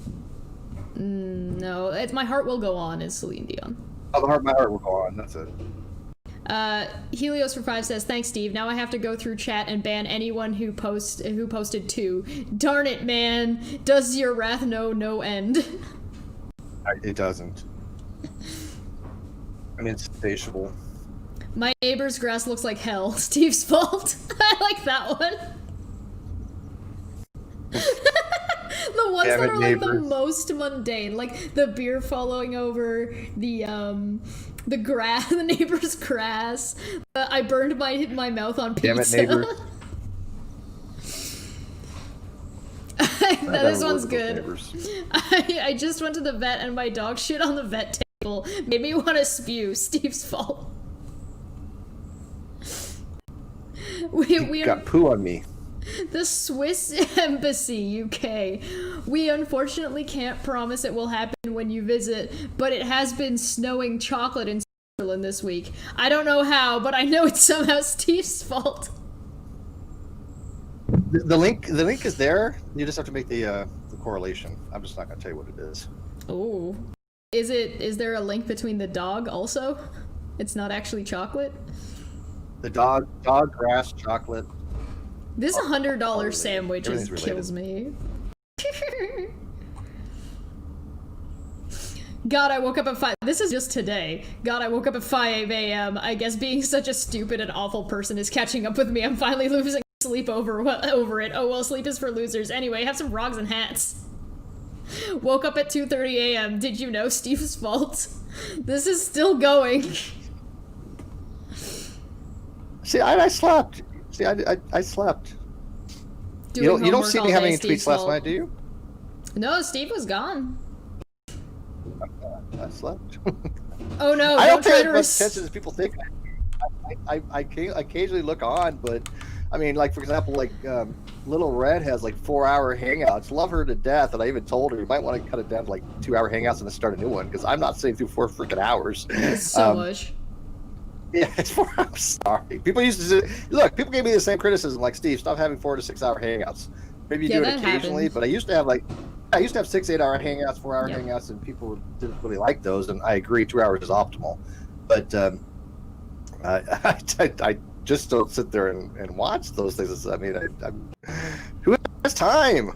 No, it's My Heart Will Go On is Celine Dion. Oh, My Heart Will Go On, that's it. Helios for 5 says, thanks Steve, now I have to go through chat and ban anyone who posted 2. Darn it, man. Does your wrath know no end? It doesn't. I mean, it's insatiable. My neighbor's grass looks like hell. Steve's fault. I like that one. The ones that are like the most mundane, like the beer following over, the grass, the neighbor's grass. I burned my mouth on pizza. Damn it, neighbor. This one's good. I just went to the vet and my dog shit on the vet table. Made me want to spew. Steve's fault. We got poo on me. The Swiss Embassy, UK. We unfortunately can't promise it will happen when you visit, but it has been snowing chocolate in Switzerland this week. I don't know how, but I know it's somehow Steve's fault. The link is there. You just have to make the correlation. I'm just not going to tell you what it is. Oh. Is there a link between the dog also? It's not actually chocolate? The dog, grass, chocolate. This $100 sandwich kills me. God, I woke up at 5. This is just today. God, I woke up at 5 a.m. I guess being such a stupid and awful person is catching up with me. I'm finally losing sleep over it. Oh well, sleep is for losers. Anyway, have some frogs and hats. Woke up at 2:30 a.m. Did you know Steve's fault? This is still going. See, I slept. See, I slept. You don't see me having any tweets last night, do you? No, Steve was gone. I slept. Oh no! I don't try pay to as much attention as people think. I occasionally look on, but I mean, like for example, like Little Red has like 4-hour hangouts. Love her to death, and I even told her you might want to cut it down to like 2-hour hangouts and then start a new one because I'm not sitting through 4 freaking hours. It's so much. Yeah, it's 4. I'm sorry. People used to look. People gave me the same criticism, like Steve. Stop having 4 to 6 hour hangouts. Maybe you do it occasionally, but I used to have 6 8-hour hangouts, 4-hour hangouts, and people didn't really like those. And I agree, 2 hours is optimal. But I just don't sit there and watch those things. I mean, who has time?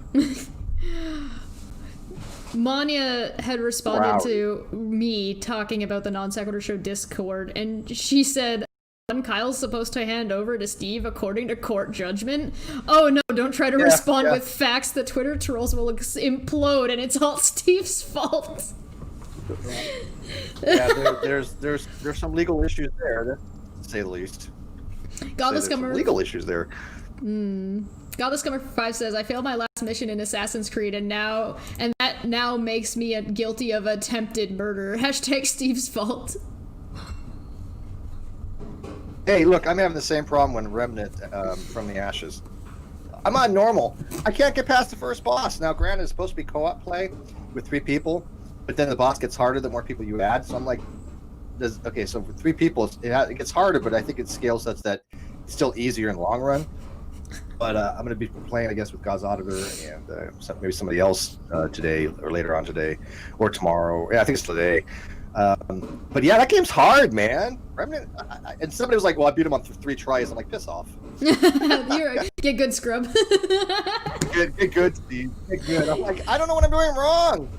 Manya had responded to me talking about the Non Sequitur Show Discord, and she said, Kyle's supposed to hand over to Steve according to court judgment. Oh no, don't try to respond with facts. The Twitter trolls will implode, and it's all Steve's fault. Yeah, there's some legal issues there, to say the least. Godless Scummer. Legal issues there. Godless Scummer 5 says, I failed my last mission in Assassin's Creed, and that now makes me guilty of attempted murder. Hashtag Steve's fault. Hey, look, I'm having the same problem when Remnant from the Ashes. I'm on normal. I can't get past the first boss. Now, granted, it's supposed to be co-op play with 3 people, but then the boss gets harder the more people you add. So I'm like, okay, so for 3 people, it gets harder, but I think it scales such that it's still easier in the long run. But I'm going to be playing, I guess, with God's Auditor and maybe somebody else today or later on today or tomorrow. Yeah, I think it's today. But yeah, that game's hard, man. Remnant, and somebody was like, well, I beat him on 3 tries. I'm like, piss off. Get good, scrub. Get good, Steve. Get good. I'm like, I don't know what I'm doing wrong.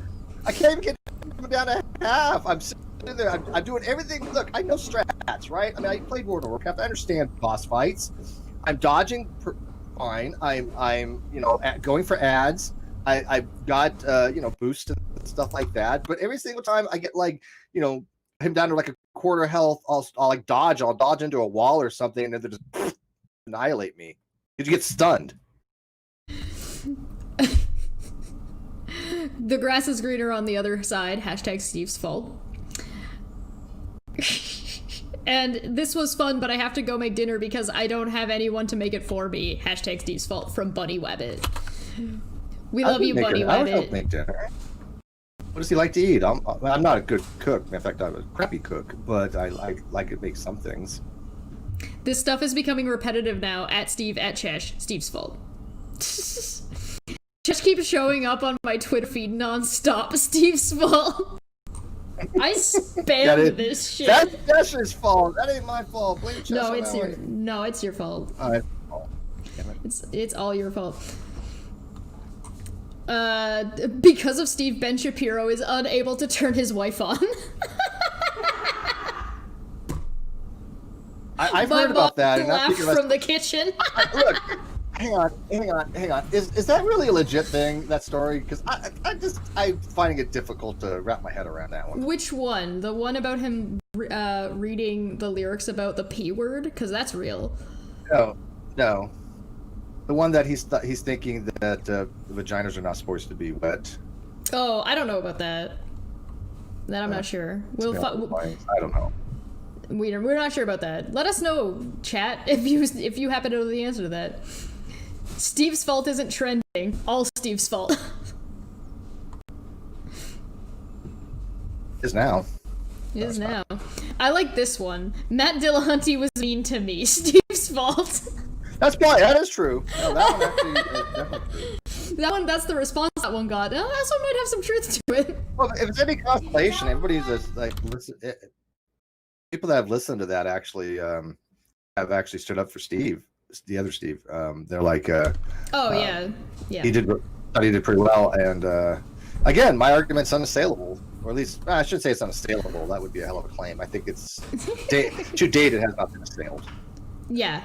I can't even get down to half. I'm sitting there. I'm doing everything. Look, I know strats, right? I mean, I played World of Warcraft. I understand boss fights. I'm dodging fine. I'm going for ads. I've got boost and stuff like that. But every single time I get him down to like a quarter health, I'll like dodge. I'll dodge into a wall or something, and then they just annihilate me. Did you get stunned? The grass is greener on the other side. Hashtag Steve's fault. And this was fun, but I have to go make dinner because I don't have anyone to make it for me. Hashtag Steve's fault from Bunny Wabbit. We love you, Bunny Wabbit. I would help make dinner. What does he like to eat? I'm not a good cook. In fact, I'm a crappy cook, but I like to make some things. This stuff is becoming repetitive now. At Steve, at Chesh. Steve's fault. Chesh keeps showing up on my Twitter feed nonstop. Steve's fault. I spam this shit. That's Chesh's fault. That ain't my fault. Blame Chesh. No, it's your fault. It's all your fault. Because of Steve, Ben Shapiro is unable to turn his wife on. I've heard about that. And laughed from the kitchen. Look, hang on. Is that really a legit thing, that story? Because I'm finding it difficult to wrap my head around that one. Which one? The one about him reading the lyrics about the P word? Because that's real. No. The one that he's thinking that the vaginas are not supposed to be wet. Oh, I don't know about that. That I'm not sure. I don't know. We're not sure about that. Let us know, chat, if you happen to know the answer to that. Steve's fault isn't trending. All Steve's fault. Is now. It is now. I like this one. Matt Dillahunty was mean to me. Steve's fault. That is true. No, that one actually is definitely true. That's the response that one got. Oh, that one might have some truth to it. Well, if it's any consolation, everybody's just like people that have listened to that actually have actually stood up for Steve, the other Steve. They're like, yeah. He did pretty well, and again, my argument's unassailable, or at least I shouldn't say it's unassailable. That would be a hell of a claim. I think it's to date it has not been assailed. Yeah.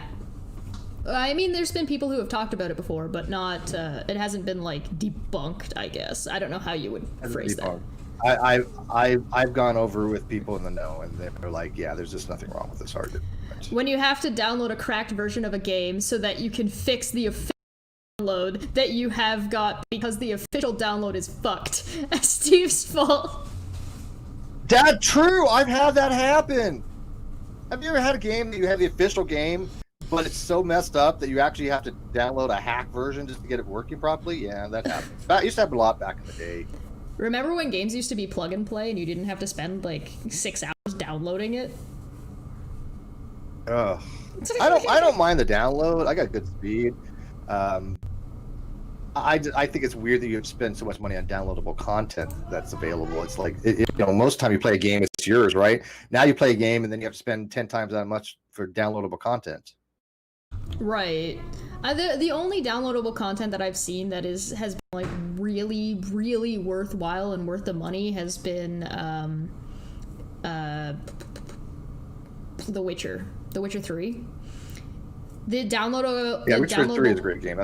I mean, there's been people who have talked about it before, but not. It hasn't been like debunked. I guess I don't know how you would phrase that. I've gone over with people in the know, and they're like, yeah, there's just nothing wrong with this argument. When you have to download a cracked version of a game so that you can fix the official download that you have got because the official download is fucked. Steve's fault. That's true. I've had that happen. Have you ever had a game that you have the official game, but it's so messed up that you actually have to download a hack version just to get it working properly? Yeah, that happens. That used to happen a lot back in the day. Remember when games used to be plug and play and you didn't have to spend like 6 hours downloading it? Ugh. I don't mind the download. I got good speed. I think it's weird that you have to spend so much money on downloadable content that's available. It's like, most of the time you play a game, it's yours, right? Now you play a game and then you have to spend 10 times that much for downloadable content. Right. The only downloadable content that I've seen that has been like really, really worthwhile and worth the money has been The Witcher 3. The downloadable Witcher 3 is a great game.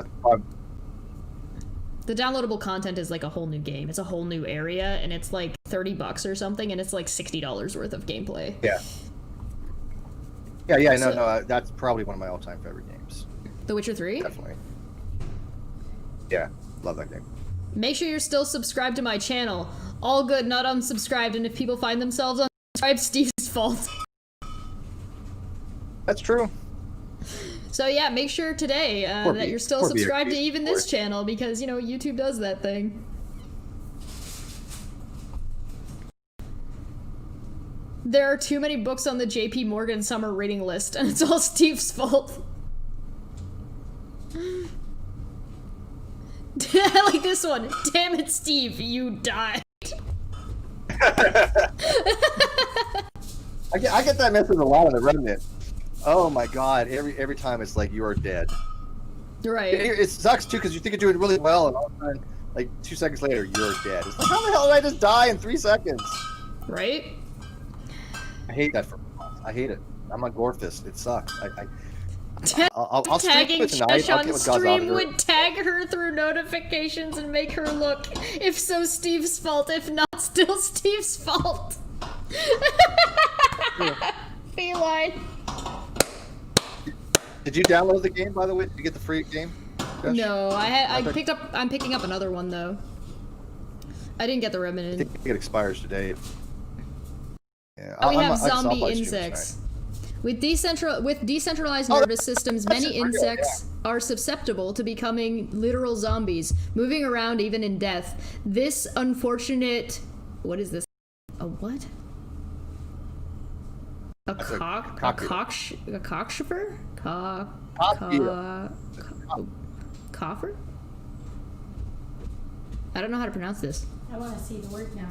The downloadable content is like a whole new game. It's a whole new area, and it's like $30 or something, and it's like $60 worth of gameplay. Yeah. No, that's probably one of my all-time favorite games. The Witcher 3? Definitely. Yeah, love that game. Make sure you're still subscribed to my channel. All good, not unsubscribed, and if people find themselves unsubscribed, Steve's fault. That's true. So yeah, make sure today that you're still subscribed to even this channel, because, YouTube does that thing. There are too many books on the JP Morgan summer reading list, and it's all Steve's fault. I like this one. Damn it, Steve, you died. I get that message a lot on the Reddit. Oh my god, every time it's like, you are dead. Right. It sucks too, because you think you're doing really well, and all of a sudden, like 2 seconds later, you're dead. It's like, how the hell did I just die in 3 seconds? Right? I hate that I hate it. I'm a Gorefist. It sucks. I'll tagging tonight. Chesh on stream would tag her through notifications and make her look. If so, Steve's fault. If not, still Steve's fault. Feline. Did you download the game, by the way? Did you get the free game? Josh? No, I'm picking up another one though. I didn't get the Remnant. I think it expires today. Yeah. We have zombie insects. With decentralized nervous systems, many insects are susceptible to becoming literal zombies, moving around even in death. This unfortunate... What is this? A what? A cockchafer? Coffer? I don't know how to pronounce this. I want to see the word now.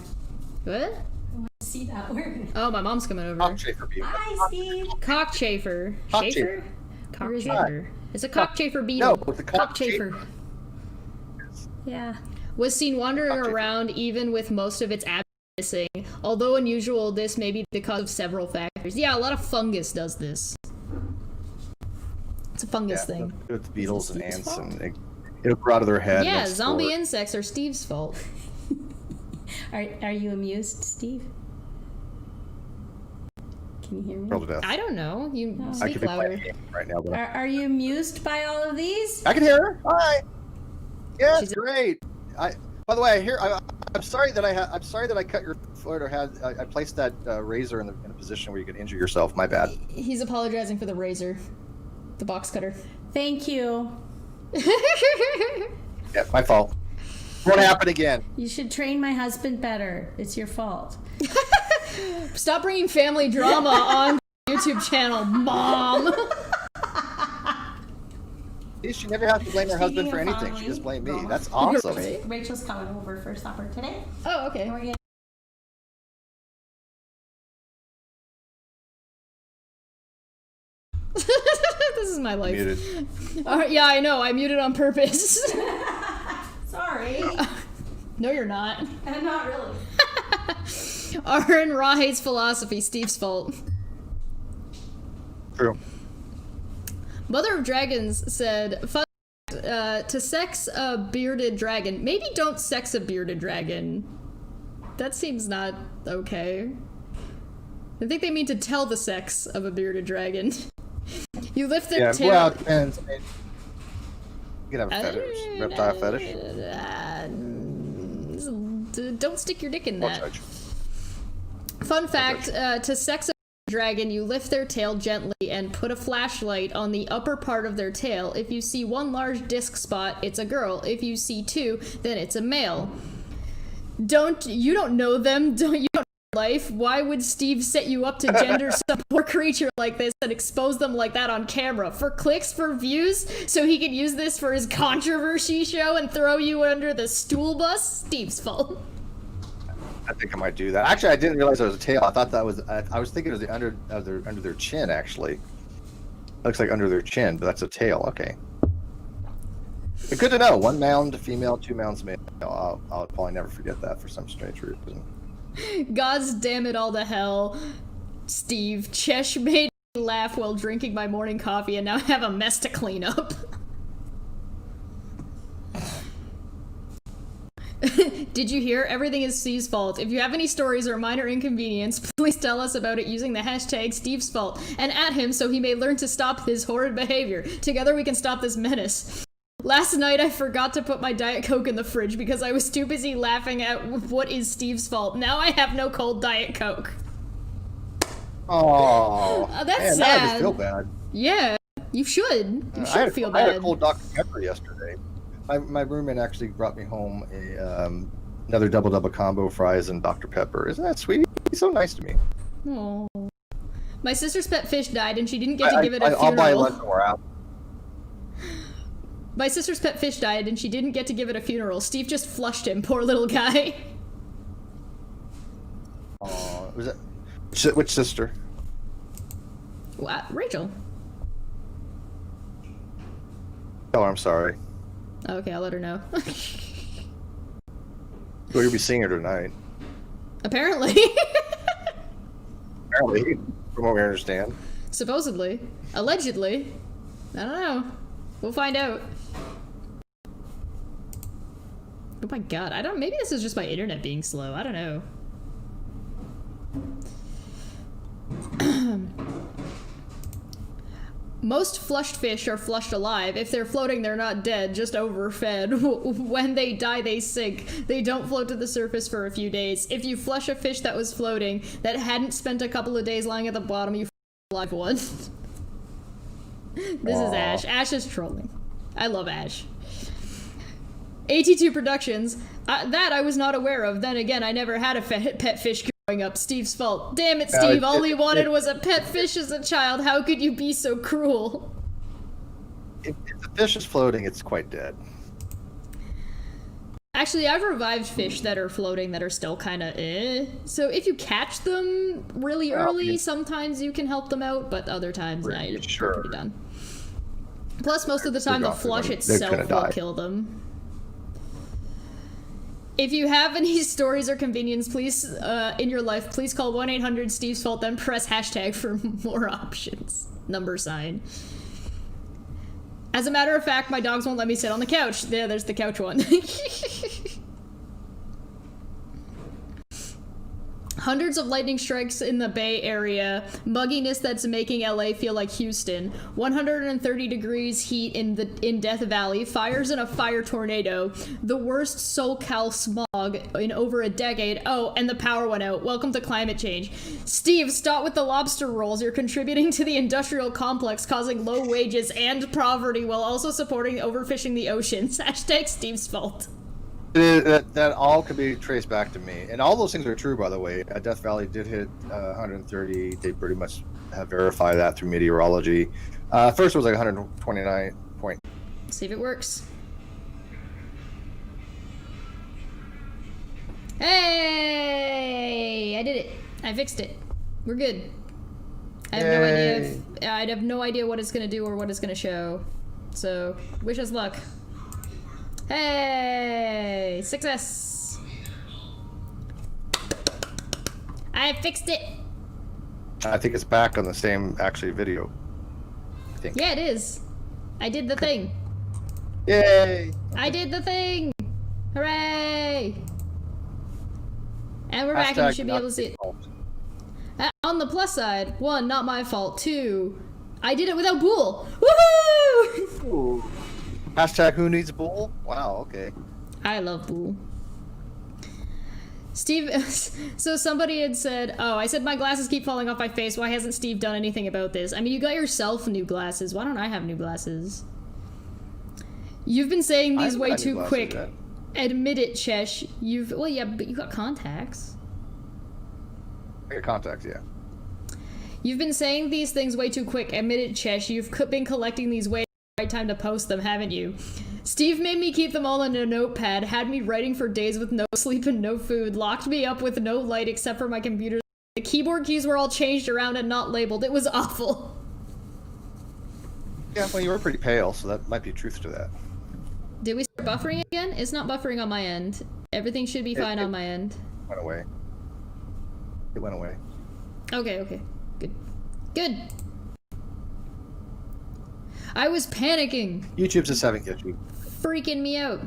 What? I want to see that word. Oh, my mom's coming over. Cockchafer. Hi, Steve. Cockchafer. Cockchafer. Cockchafer. It's a cockchafer beetle. No, it's a cockchafer. Yeah. Was seen wandering around even with most of its abdomen missing. Although unusual, this may be because of several factors. Yeah, a lot of fungus does this. It's a fungus thing. With beetles and ants, and it'll grow out of their head. Yeah, zombie insects are Steve's fault. Are you amused, Steve? Can you hear me? I don't know. You speak louder. Right now, but Are you amused by all of these? I can hear her. Hi. Yeah, it's great. By the way, I'm sorry that I cut your foot, or I placed that razor in a position where you could injure yourself. My bad. He's apologizing for the razor, the box cutter. Thank you. Yeah, my fault. Won't happen again. You should train my husband better. It's your fault. Stop bringing family drama on the YouTube channel, Mom. She never has to blame her husband Speaking for of anything. family She just blamed me. drama. That's awesome. Rachel's coming over for supper today. Oh, okay. And we're gonna This is my life. Muted. Yeah, I know. I muted on purpose. Sorry. No, you're not. I'm not really. Aaron Raw hates philosophy. Steve's fault. True. Mother of Dragons said, "Fun to sex a bearded dragon. Maybe don't sex a bearded dragon. That seems not okay. I think they mean to tell the sex of a bearded dragon. You lift their tail." Well, it depends. You can have a fetish. Reptile fetish. Don't stick your dick in Or that. judge. Fun fact, to sex a dragon, you lift their tail gently and put a flashlight on the upper part of their tail. If you see one large disc spot, it's a girl. If you see two, then it's a male. You don't know them, you don't know life. Why would Steve set you up to gender some poor creature like this and expose them like that on camera? For clicks, for views, so he could use this for his controversy show and throw you under the stool bus? Steve's fault. I think I might do that. Actually, I didn't realize it was a tail. I thought that was. I was thinking it was the under their chin. Actually, looks like under their chin, but that's a tail. Okay. But good to know. One mound female, two mounds male. I'll probably never forget that for some strange reason. God's damn it all to hell, Steve. Chesh made me laugh while drinking my morning coffee, and now I have a mess to clean up. Did you hear? Everything is Steve's fault. If you have any stories or minor inconvenience, please tell us about it using the hashtag Steve's fault and at him so he may learn to stop his horrid behavior. Together we can stop this menace. Last night I forgot to put my Diet Coke in the fridge because I was too busy laughing at what is Steve's fault. Now I have no cold Diet Coke. Oh, That's man, sad. Now I just feel bad. Yeah, you should. You should feel I had a bad. cold Dr. Pepper yesterday. My roommate actually brought me home another double combo, fries and Dr. Pepper. Isn't that sweet? He's so nice to me. Aw. My sister's pet fish died and she didn't get to give it a funeral. I'll buy lunch when we're out. My sister's pet fish died and she didn't get to give it a funeral. Steve just flushed him, poor little guy. Oh, was that which sister? What? Rachel. Tell her I'm sorry. Okay, I'll let her know. We're gonna be seeing her tonight. Apparently. Apparently, from what we understand. Supposedly. Allegedly. I don't know. We'll find out. Oh my god, maybe this is just my internet being slow. I don't know. Most flushed fish are flushed alive. If they're floating, they're not dead, just overfed. When they die, they sink. They don't float to the surface for a few days. If you flush a fish that was floating, that hadn't spent a couple of days lying at the bottom, you live one. This is Ash. Ash is trolling. I love Ash. AT2 Productions. That I was not aware of. Then again, I never had a pet fish growing up. Steve's fault. Damn it, Steve. All he wanted was a pet fish as a child. How could you be so cruel? If the fish is floating, it's quite dead. Actually, I've revived fish that are floating that are still kind of So if you catch them really early, sometimes you can help them out, but other times, nah, you're pretty done. Plus, most of the time, the flush itself will kill them. If you have any stories or convenience, please, in your life, please call 1-800-STEVE'S-FAULT, then press hashtag for more options. Number sign. As a matter of fact, my dogs won't let me sit on the couch. Yeah, there's the couch one. Hundreds of lightning strikes in the Bay Area, mugginess that's making LA feel like Houston, 130 degrees heat in Death Valley, fires in a fire tornado, the worst SoCal smog in over a decade. Oh, and the power went out. Welcome to climate change. Steve, stop with the lobster rolls. You're contributing to the industrial complex, causing low wages and poverty while also supporting overfishing the oceans. Hashtag Steve's fault. That all could be traced back to me, and all those things are true, by the way. Death Valley did hit 130. They pretty much have verified that through meteorology. First it was like 129 point. See if it works. Hey, I did it. I fixed it. We're good. I have no idea. I'd have no idea what it's gonna do or what it's gonna show. So wish us luck. Hey, success! I fixed it! I think it's back on the same, actually, video. I think. Yeah, it is. I did the thing. Yay! I did the thing! Hooray! And we're back and you should be able to see it. On the plus side, 1, not my fault. 2, I did it without Bool! Woohoo! Ooh. Hashtag who needs Bool? Wow, okay. I love Bool. Steve, so somebody had said, oh, I said my glasses keep falling off my face. Why hasn't Steve done anything about this? I mean, you got yourself new glasses. Why don't I have new glasses? You've been saying these way too quick. Yet. Admit it, Chesh. Well, yeah, but you got contacts. I got contacts, yeah. You've been saying these things way too quick. Admit it, Chesh. You've been collecting these way right time to post them, haven't you? Steve made me keep them all in a notepad, had me writing for days with no sleep and no food, locked me up with no light except for my computer. The keyboard keys were all changed around and not labeled. It was awful. Yeah, well, you were pretty pale, so that might be truth to that. Did we start buffering again? It's not buffering on my end. Everything should be fine on my end. Went away. It went away. Okay. Good. Good. I was panicking. YouTube's just having issues. Freaking me out.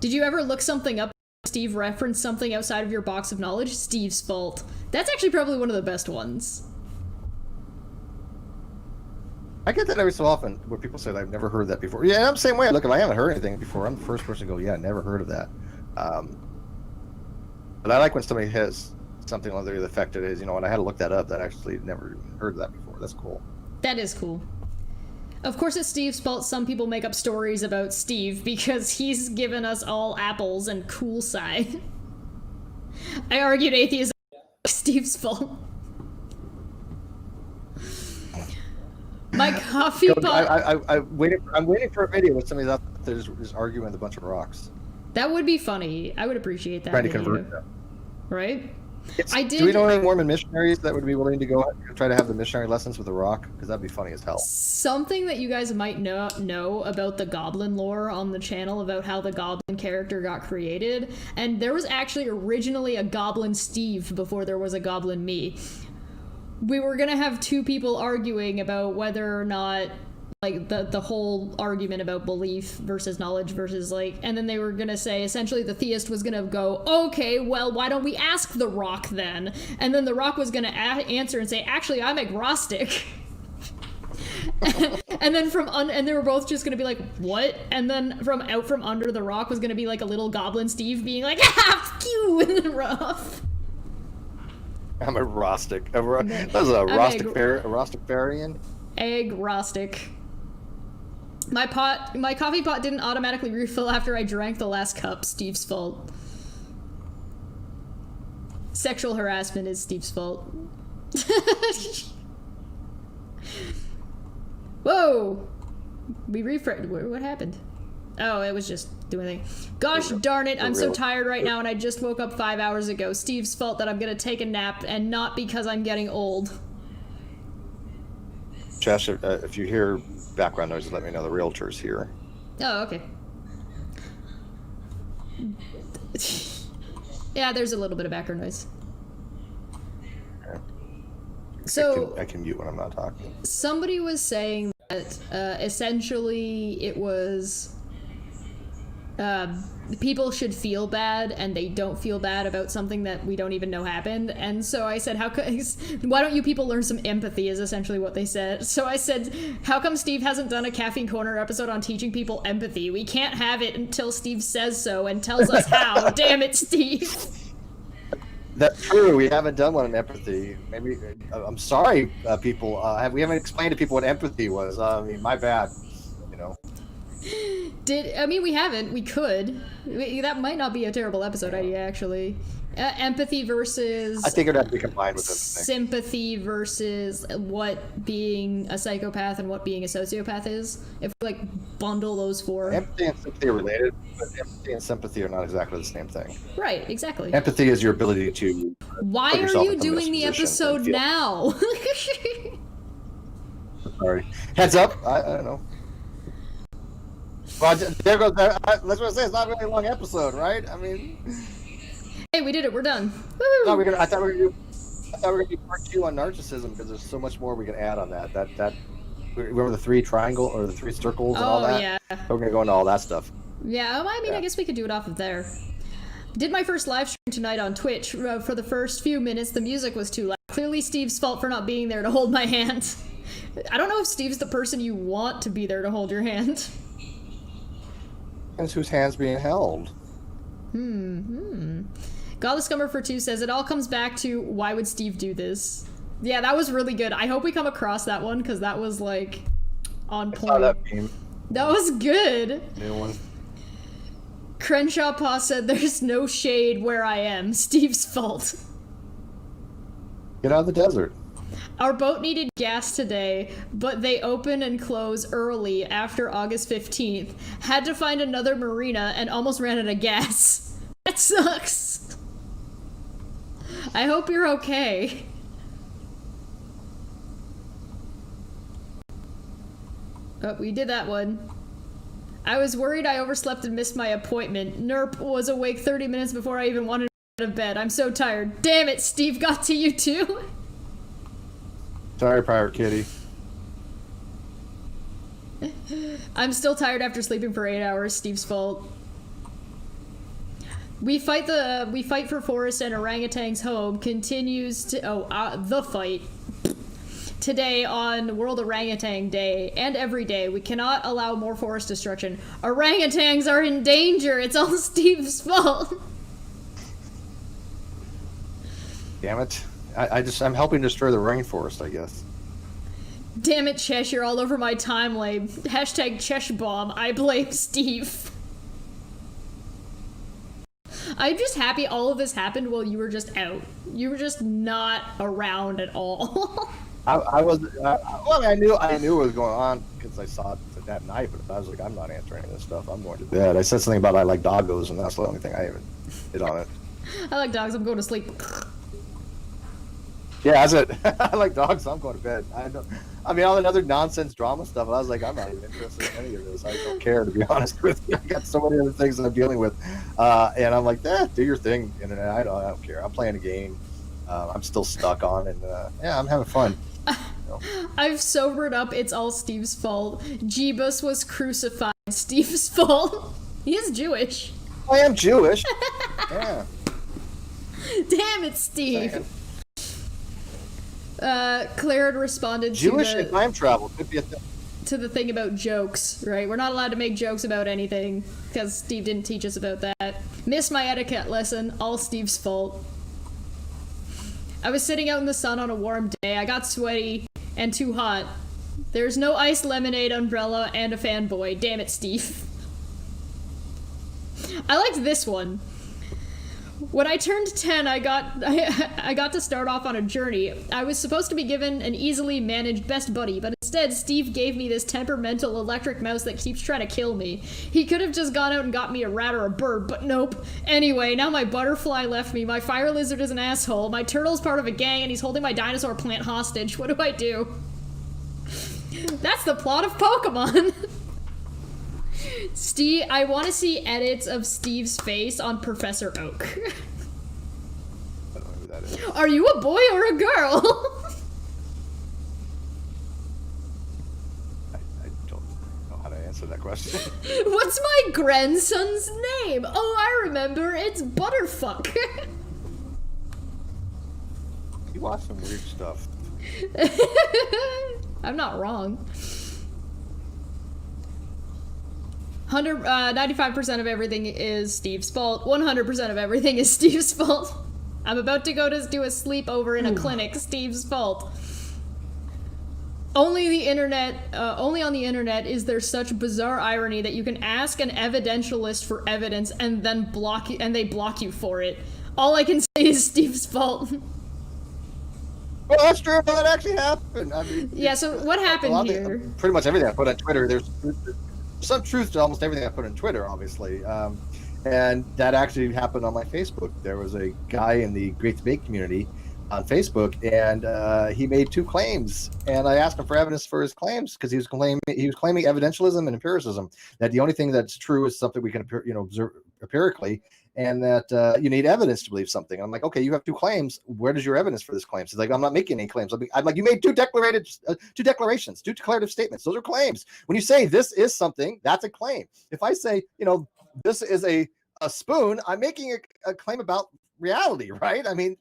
Did you ever look something up? Steve referenced something outside of your box of knowledge? Steve's fault. That's actually probably one of the best ones. I get that every so often where people say, I've never heard that before. Yeah, I'm the same way. Look, if I haven't heard anything before, I'm the first person to go, yeah, never heard of that. But I like when somebody has something like the effect that is, when I had to look that up, that I actually never heard of that before. That's cool. That is cool. Of course it's Steve's fault. Some people make up stories about Steve because he's given us all apples and cool side. I argued atheism is Steve's fault. My coffee pot. I'm waiting for a video with somebody out there just arguing with a bunch of rocks. That would be funny. I would appreciate that. Trying to convert them. Right? Do we know any Mormon missionaries that would be willing to go try to have the missionary lessons with a rock? Because that'd be funny as hell. Something that you guys might know about the Goblin lore on the channel, about how the Goblin character got created. And there was actually originally a Goblin Steve before there was a Goblin me. We were gonna have two people arguing about whether or not, like, the whole argument about belief versus knowledge versus, like, and then they were gonna say, essentially, the theist was gonna go, okay, well, why don't we ask the rock then? And then the rock was gonna answer and say, actually, I'm agnostic. And then and they were both just gonna be like, what? And then out from under the rock was gonna be like a little Goblin Steve being like, ah, fuck you, and then rough. I'm a Rostic. That was a Rosticarian. Egg Rostic. My coffee pot didn't automatically refill after I drank the last cup. Steve's fault. Sexual harassment is Steve's fault. Whoa! We refreshed. What happened? Oh, it was just doing a thing. Gosh darn it, I'm so tired right now and I just woke up 5 hours ago. Steve's fault that I'm gonna take a nap and not because I'm getting old. Josh, if you hear background noises, let me know. The realtor's here. Oh, okay. Yeah, there's a little bit of background noise. Okay. So I can mute when I'm not talking. Somebody was saying that essentially it was people should feel bad, and they don't feel bad about something that we don't even know happened. And so I said, why don't you people learn some empathy, is essentially what they said. So I said, how come Steve hasn't done a Caffeine Corner episode on teaching people empathy? We can't have it until Steve says so and tells us how. Damn it, Steve. That's true. We haven't done one on empathy. Maybe I'm sorry, people. We haven't explained to people what empathy was. I mean, my bad. You know. We haven't. We could. That might not be a terrible episode idea, actually. Empathy versus... I think it would have to be combined with empathy. Sympathy versus what being a psychopath and what being a sociopath is. If we, like, bundle those four. Empathy and sympathy are related, but empathy and sympathy are not exactly the same thing. Right, exactly. Empathy is your ability to... Why are you doing the episode now? Sorry. Heads up. I don't know. Well, there goes that. That's what I say. It's not really a long episode, right? I mean, hey, we did it. We're done. no, Woo! I thought we were gonna do part 2 on narcissism because there's so much more we can add on that. Remember the 3 triangle or the 3 circles and all that? Yeah. We're gonna go into all that stuff. Yeah. I guess we could do it off of there. Did my first live stream tonight on Twitch. For the first few minutes, the music was too loud. Clearly, Steve's fault for not being there to hold my hand. I don't know if Steve's the person you want to be there to hold your hand. Depends whose hand's being held. Godless Scummer for 2 says, it all comes back to, why would Steve do this? Yeah, that was really good. I hope we come across that one, because that was, like, on point. I saw that meme. That was good. New one. Crenshaw Pa said, there's no shade where I am. Steve's fault. Get out of the desert. Our boat needed gas today, but they open and close early after August 15th. Had to find another marina and almost ran out of gas. That sucks. I hope you're okay. Oh, we did that one. I was worried I overslept and missed my appointment. Nerp was awake 30 minutes before I even wanted to get out of bed. I'm so tired. Damn it, Steve got to you too? Sorry, Pirate Kitty. I'm still tired after sleeping for 8 hours. Steve's fault. We fight for Forrest and Orangutan's home continues to the fight today on World Orangutan Day and every day. We cannot allow more forest destruction. Orangutans are in danger. It's all Steve's fault. Damn it. I'm helping destroy the rainforest, I guess. Damn it, Chesh, you're all over my timeline. Hashtag Chesh Bomb. I blame Steve. I'm just happy all of this happened while you were just out. You were just not around at all. I knew what was going on because I saw it that night, but I was like, I'm not answering this stuff. I'm going to bed. I said something about I like doggos, and that's the only thing I even hit on it. I like dogs. I'm going to sleep. Yeah, that's it. I like dogs, so I'm going to bed. I mean, all that other nonsense drama stuff, and I was like, I'm not even interested in any of this. I don't care, to be honest with you. I got so many other things that I'm dealing with. And I'm like, do your thing, internet. I don't care. I'm playing a game. I'm still stuck on, and yeah, I'm having fun. I've sobered up. It's all Steve's fault. Jeebus was crucified. Steve's fault. He is Jewish. I am Jewish. Yeah. Damn it, Steve. Claire had responded Jewish and time travel could be a thing. To the thing about jokes, right? We're not allowed to make jokes about anything because Steve didn't teach us about that. Missed my etiquette lesson. All Steve's fault. I was sitting out in the sun on a warm day. I got sweaty and too hot. There's no iced lemonade, umbrella, and a fanboy. Damn it, Steve. I liked this one. When I turned 10, I got to start off on a journey. I was supposed to be given an easily managed best buddy, but instead Steve gave me this temperamental electric mouse that keeps trying to kill me. He could have just gone out and got me a rat or a bird, but nope. Anyway, now my butterfly left me, my fire lizard is an asshole, my turtle's part of a gang, and he's holding my dinosaur plant hostage. What do I do? That's the plot of Pokemon. Steve, I want to see edits of Steve's face on Professor Oak. I don't know who that is. Are you a boy or a girl? I don't know how to answer that question. What's my grandson's name? Oh, I remember. It's Butterfuck. You watch some weird stuff. I'm not wrong. 95% of everything is Steve's fault. 100% of everything is Steve's fault. I'm about to go to do a sleepover in a clinic. Steve's fault. Only on the internet is there such bizarre irony that you can ask an evidentialist for evidence and then block you, and they block you for it. All I can say is Steve's fault. Well, that's true. That actually happened. I mean, Yeah. So what happened here? Pretty much everything I put on Twitter. There's some truth to almost everything I put on Twitter, obviously. And that actually happened on my Facebook. There was a guy in the Great Debate community on Facebook, and he made 2 claims. And I asked him for evidence for his claims because he was claiming evidentialism and empiricism. That the only thing that's true is something we can observe empirically, and that you need evidence to believe something. I'm like, okay, you have 2 claims. Where does your evidence for this claim? He's like, I'm not making any claims. I'm like, you made 2 declarations, 2 declarative statements. Those are claims. When you say this is something, that's a claim. If I say, this is a spoon, I'm making a claim about reality, right? I mean,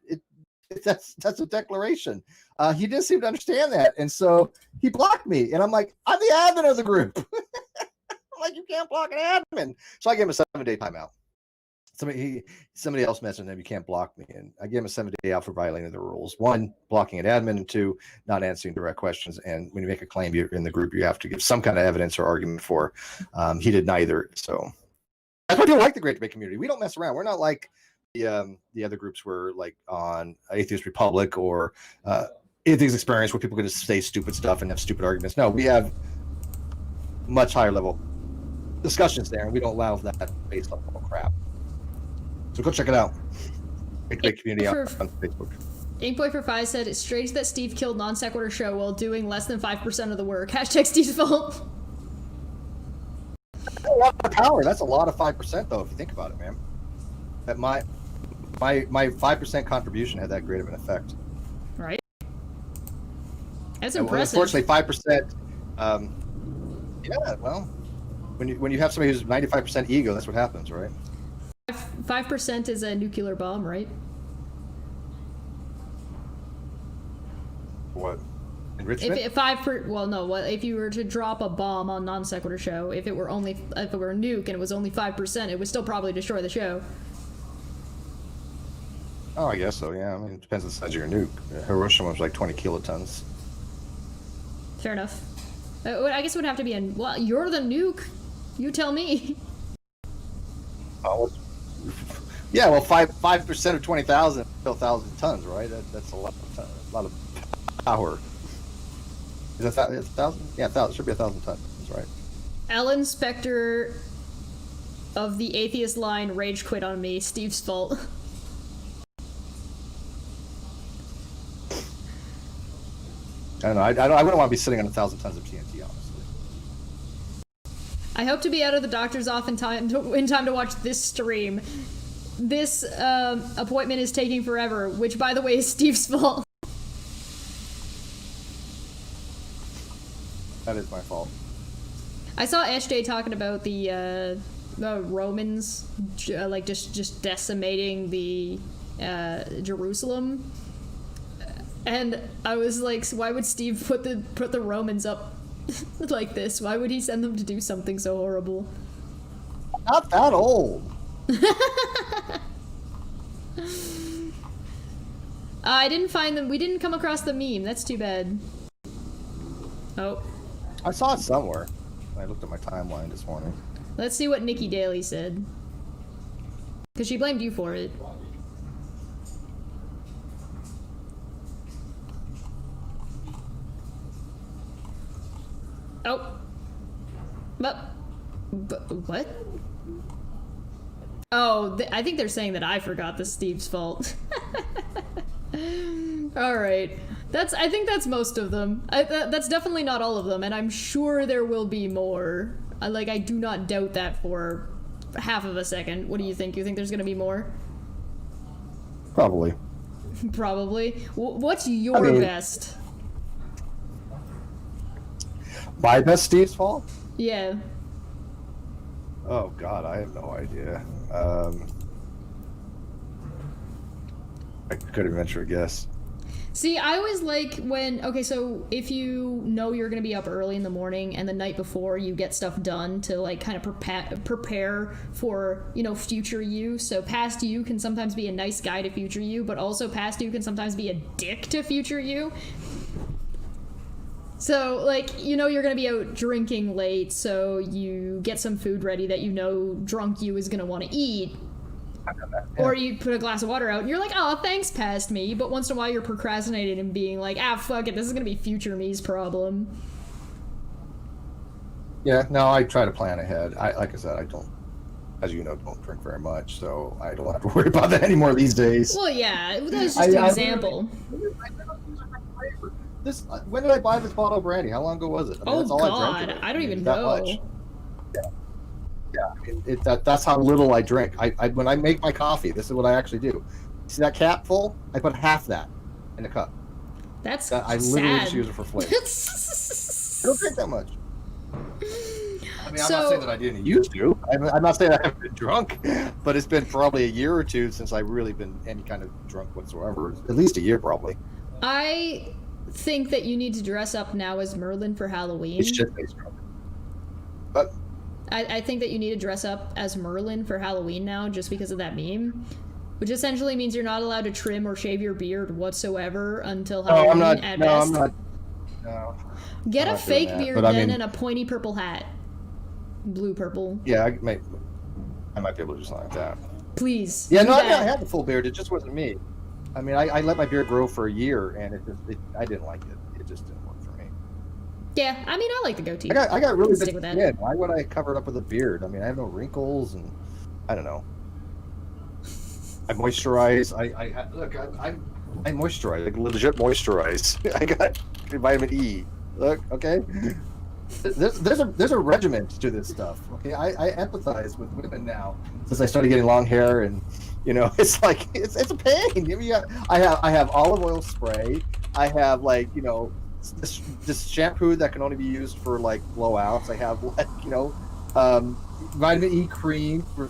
that's a declaration. He didn't seem to understand that, and so he blocked me. And I'm like, I'm the admin of the group. I'm like, you can't block an admin. So I gave him a 7-day timeout. Somebody else mentioned him. You can't block me, and I gave him a 7-day out for violating the rules. 1, blocking an admin, and 2, not answering direct questions. And when you make a claim, you're in the group, you have to give some kind of evidence or argument for. He did neither. So that's why I don't like the Great Debate community. We don't mess around. We're not like the other groups were like on Atheist Republic or Atheist Experience, where people can just say stupid stuff and have stupid arguments. No, we have much higher level discussions there, and we don't allow that base level crap. So go check it out. Great community on Facebook. Inkboy for 5 said, it's strange that Steve killed Non Sequitur Show while doing less than 5% of the work. Hashtag Steve's fault. That's a lot of power. That's a lot of 5%, though, if you think about it, man. That my 5% contribution had that great of an effect. Right. That's impressive. Unfortunately, 5%. Yeah, well, when you have somebody who's 95% ego, that's what happens, right? 5% is a nuclear bomb, right? What? Enrichment? If you were to drop a bomb on Non Sequitur Show, if it were a nuke and it was only 5%, it would still probably destroy the show. Oh, I guess so. Yeah, I mean, it depends on the size of your nuke. Hiroshima was like 20 kilotons. Fair enough. I guess it would have to be well, you're the nuke. You tell me. Oh, yeah. Well, 5% of 20,000 is still 1,000 tons, right? That's a lot of power. Is that 1,000? Yeah, 1,000. Should be 1,000 tons, right? Ellen Spector of the atheist line rage quit on me. Steve's fault. I don't know. I wouldn't want to be sitting on 1,000 tons of TNT, honestly. I hope to be out of the doctor's office in time to watch this stream. This appointment is taking forever, which, by the way, is Steve's fault. That is my fault. I saw SJ talking about the Romans, like just decimating the Jerusalem, and I was like, why would Steve put the Romans up like this? Why would he send them to do something so horrible? Not that old. I didn't find them. We didn't come across the meme. That's too bad. Oh. I saw it somewhere. I looked at my timeline this morning. Let's see what Nikki Daly said. Because she blamed you for it. Oh. But what? Oh, I think they're saying that I forgot the Steve's fault. All right. I think that's most of them. That's definitely not all of them, and I'm sure there will be more. I do not doubt that for half of a second. What do you think? You think there's gonna be more? Probably. Probably. What's your best? My best Steve's fault? Yeah. Oh God, I have no idea. I couldn't venture a guess. See, I always like when, okay, so if you know you're going to be up early in the morning and the night before you get stuff done to like kind of prepare for, you know, future you. So past you can sometimes be a nice guy to future you, but also past you can sometimes be a dick to future you. So, like, you know you're going to be out drinking late, so you get some food ready that you know drunk you is going to want to eat. Or you put a glass of water out and you're like, oh, thanks, past me. But once in a while you're procrastinating and being like, ah, fuck it, this is going to be future me's problem. Yeah, no, I try to plan ahead. Like I said, I don't, as you know, don't drink very much, so I don't have to worry about that anymore these days. Well, yeah, that's just an example. When did I buy this bottle of brandy? How long ago was it? I mean, Oh, that's all God, I drank. I don't even that know. much. Yeah, I mean, that's how little I drink. I when I make my coffee, this is what I actually do. See that cap full? I put half that in a cup. That's I literally sad. just use it for flavor. I don't drink that much. I mean, I'm not saying that I didn't used to. I'm not saying I haven't been drunk, but it's been probably a year or two since I've really been any kind of drunk whatsoever. At least a year, probably. I think that you need to dress up now as Merlin for Halloween. It's shit-faced drunk. But I think that you need to dress up as Merlin for Halloween now just because of that meme. Which essentially means you're not allowed to trim or shave your beard whatsoever until Halloween I'm not. at No, best. I'm not. No. Get I'm a not doing fake that, beard but I then mean- and a pointy purple hat. Blue purple. Yeah, I might be able to do something like that. Please. Yeah, do no, I that. had the full beard. It just wasn't me. I mean, I let my beard grow for a year, and I didn't like it. It just didn't work for me. Yeah, I mean, I like the goatee. I got really Stick good with that. skin. Why would I cover it up with a beard? I mean, I have no wrinkles, and I don't know. I moisturize. I moisturize. Like legit moisturize. I got vitamin E. Look, okay. There's a regiment to this stuff. Okay, I empathize with women now since I started getting long hair, and you know, it's like it's a pain. I mean, I have olive oil spray. I have like, you know, this shampoo that can only be used for like blowouts. I have like, you know, vitamin E cream. For,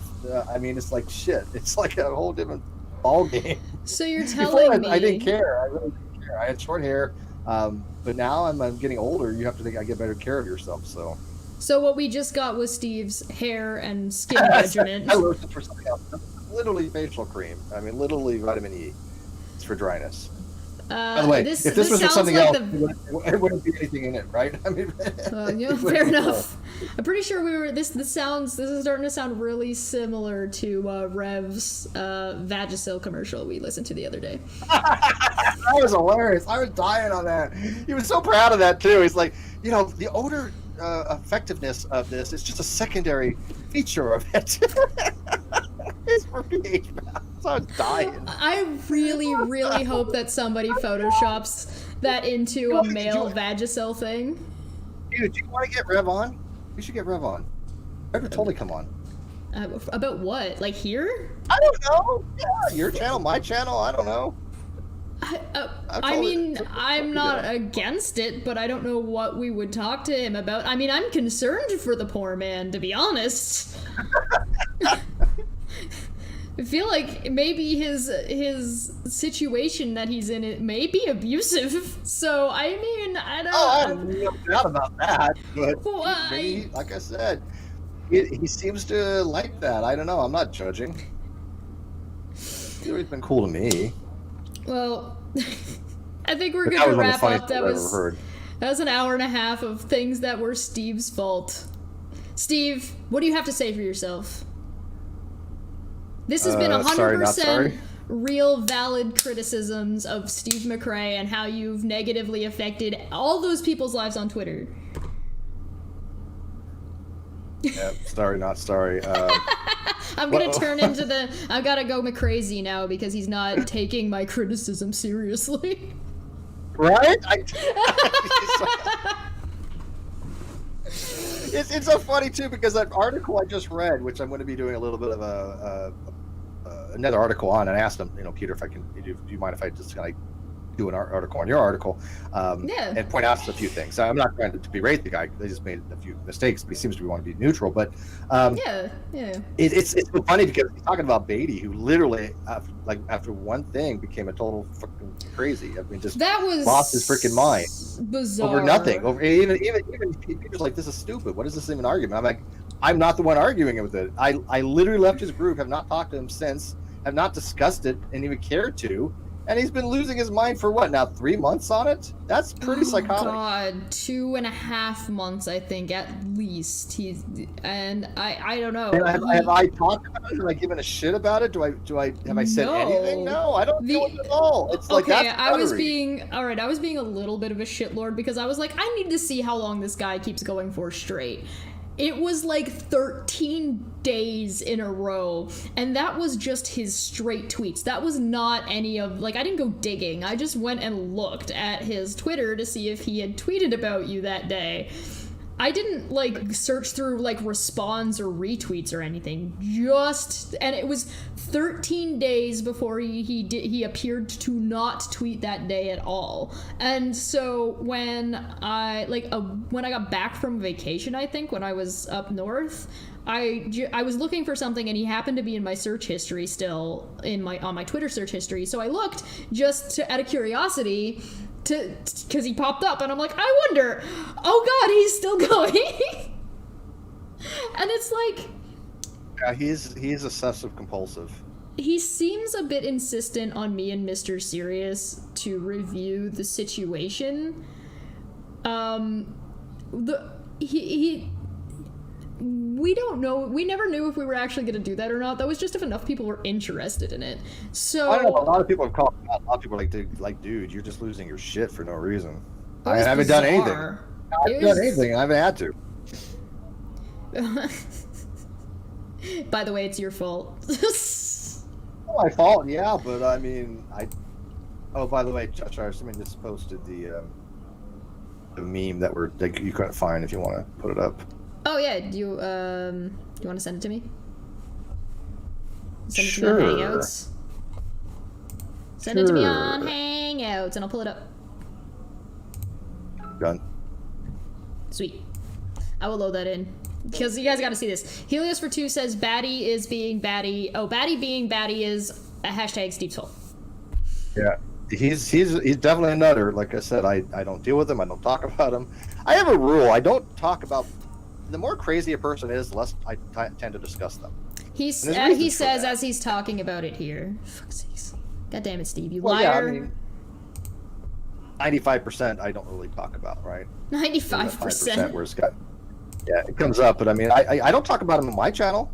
I mean, it's like shit. It's like a whole different ball game. So you're Before, telling me... I didn't care. I really didn't care. I had short hair, but now I'm getting older. You have to think I get better care of yourself. So what we just got was Steve's hair and skin regimen. I looked for something else. Literally facial cream. I mean, literally vitamin E. It's for dryness. By the way, if this was sounds something like else, it wouldn't be anything in it, right? I mean, yeah, fair enough. I'm pretty sure we were. This is starting to sound really similar to Rev's Vagisil commercial we listened to the other day. That was hilarious. I was dying on that. He was so proud of that too. He's like, you know, the odor effectiveness of this is just a secondary feature of it. It's for pH balance. I was dying. I really, really hope that somebody photoshops that into a male Vagisil thing. Dude, do you want to get Rev on? We should get Rev on. Rev would totally come on. About what? Like here? I don't know. Yeah, your channel, my channel. I don't know. I mean, I'm not against it, but I don't know what we would talk to him about. I mean, I'm concerned for the poor man, to be honest. I feel like maybe his situation that he's in, it may be abusive. So I mean, I don't. Oh, I have no doubt about that. But Why? maybe, like I said, he seems to like that. I don't know. I'm not judging. He's always been cool to me. Well, I think we're But gonna that was one of the wrap funniest up. things I've ever heard. That was an hour and a half of things that were Steve's fault. Steve, what do you have to say for yourself? This has been 100% sorry, not sorry. real, valid criticisms of Steve McRae and how you've negatively affected all those people's lives on Twitter. Yep, sorry, not sorry. I'm gonna turn into the... I've gotta go McCrazy now because he's not taking my criticism seriously. Right? It's so funny too because that article I just read, which I'm going to be doing a little bit of another article on, and I asked him, you know, Peter, if I can, do you mind if I just kind of do an article on your article, Yeah. and point out a few things. I'm not trying to berate the guy. They just made a few mistakes, but he seems to want to be neutral. But Yeah. it's so funny because he's talking about Beatty, who literally, after one thing, became a total fucking crazy. I mean, just That was lost his freaking mind bizarre. over nothing. Over even Peter's like, this is stupid. What is this even argument? I'm like, I'm not the one arguing with it. I literally left his group, have not talked to him since, have not discussed it, and even cared to. And he's been losing his mind for what now? 3 months on it? That's pretty psychotic. God, 2.5 months, I think, at least. I don't know. Have I talked about it? Have I given a shit about it? Have I said anything? No, I don't feel it at all. It's like okay, that's I was buttery. being I was being a little bit of a shitlord because I was like, I need to see how long this guy keeps going for straight. It was like 13 days in a row, and that was just his straight tweets. That was not any of, like, I didn't go digging. I just went and looked at his Twitter to see if he had tweeted about you that day. I didn't, like, search through, like, responds or retweets or anything. And it was 13 days before he appeared to not tweet that day at all. And so when I got back from vacation, I think, when I was up north, I was looking for something, and he happened to be in my search history still, on my Twitter search history. So I looked just out of curiosity, because he popped up, and I'm like, I wonder, oh god, he's still going. And it's like, yeah, he's obsessive compulsive. he seems a bit insistent on me and Mr. Serious to review the situation. We don't know. We never knew if we were actually going to do that or not. That was just if enough people were interested in it. So I don't know. A lot of people have called. A lot of people are like, dude, you're just losing your shit for no reason. I haven't done anything. I haven't done anything. I haven't had to. By the way, it's your fault. My fault, yeah, but I mean, Oh, by the way, Joshua, somebody just posted the meme that you couldn't find. If you want to put it up. Oh yeah, do you want to send it to me? Send it Sure. to me on Hangouts. Send it to me on Hangouts, and I'll pull it up. Done. Sweet. I will load that in. Because you guys got to see this. Helios for 2 says Batty is being Batty. Oh, Batty being Batty is a hashtag Steve's fault. Yeah, he's definitely a nutter. Like I said, I don't deal with him. I don't talk about him. I have a rule. I don't talk about. The more crazy a person is, the less I tend to discuss them. He says as he's talking about it here. Fuck's sakes. God damn it, Steve, you liar. Yeah, I mean, 95% I don't really talk about, right? 95%. Where it's got, yeah, it comes up, but I mean, I don't talk about him on my channel.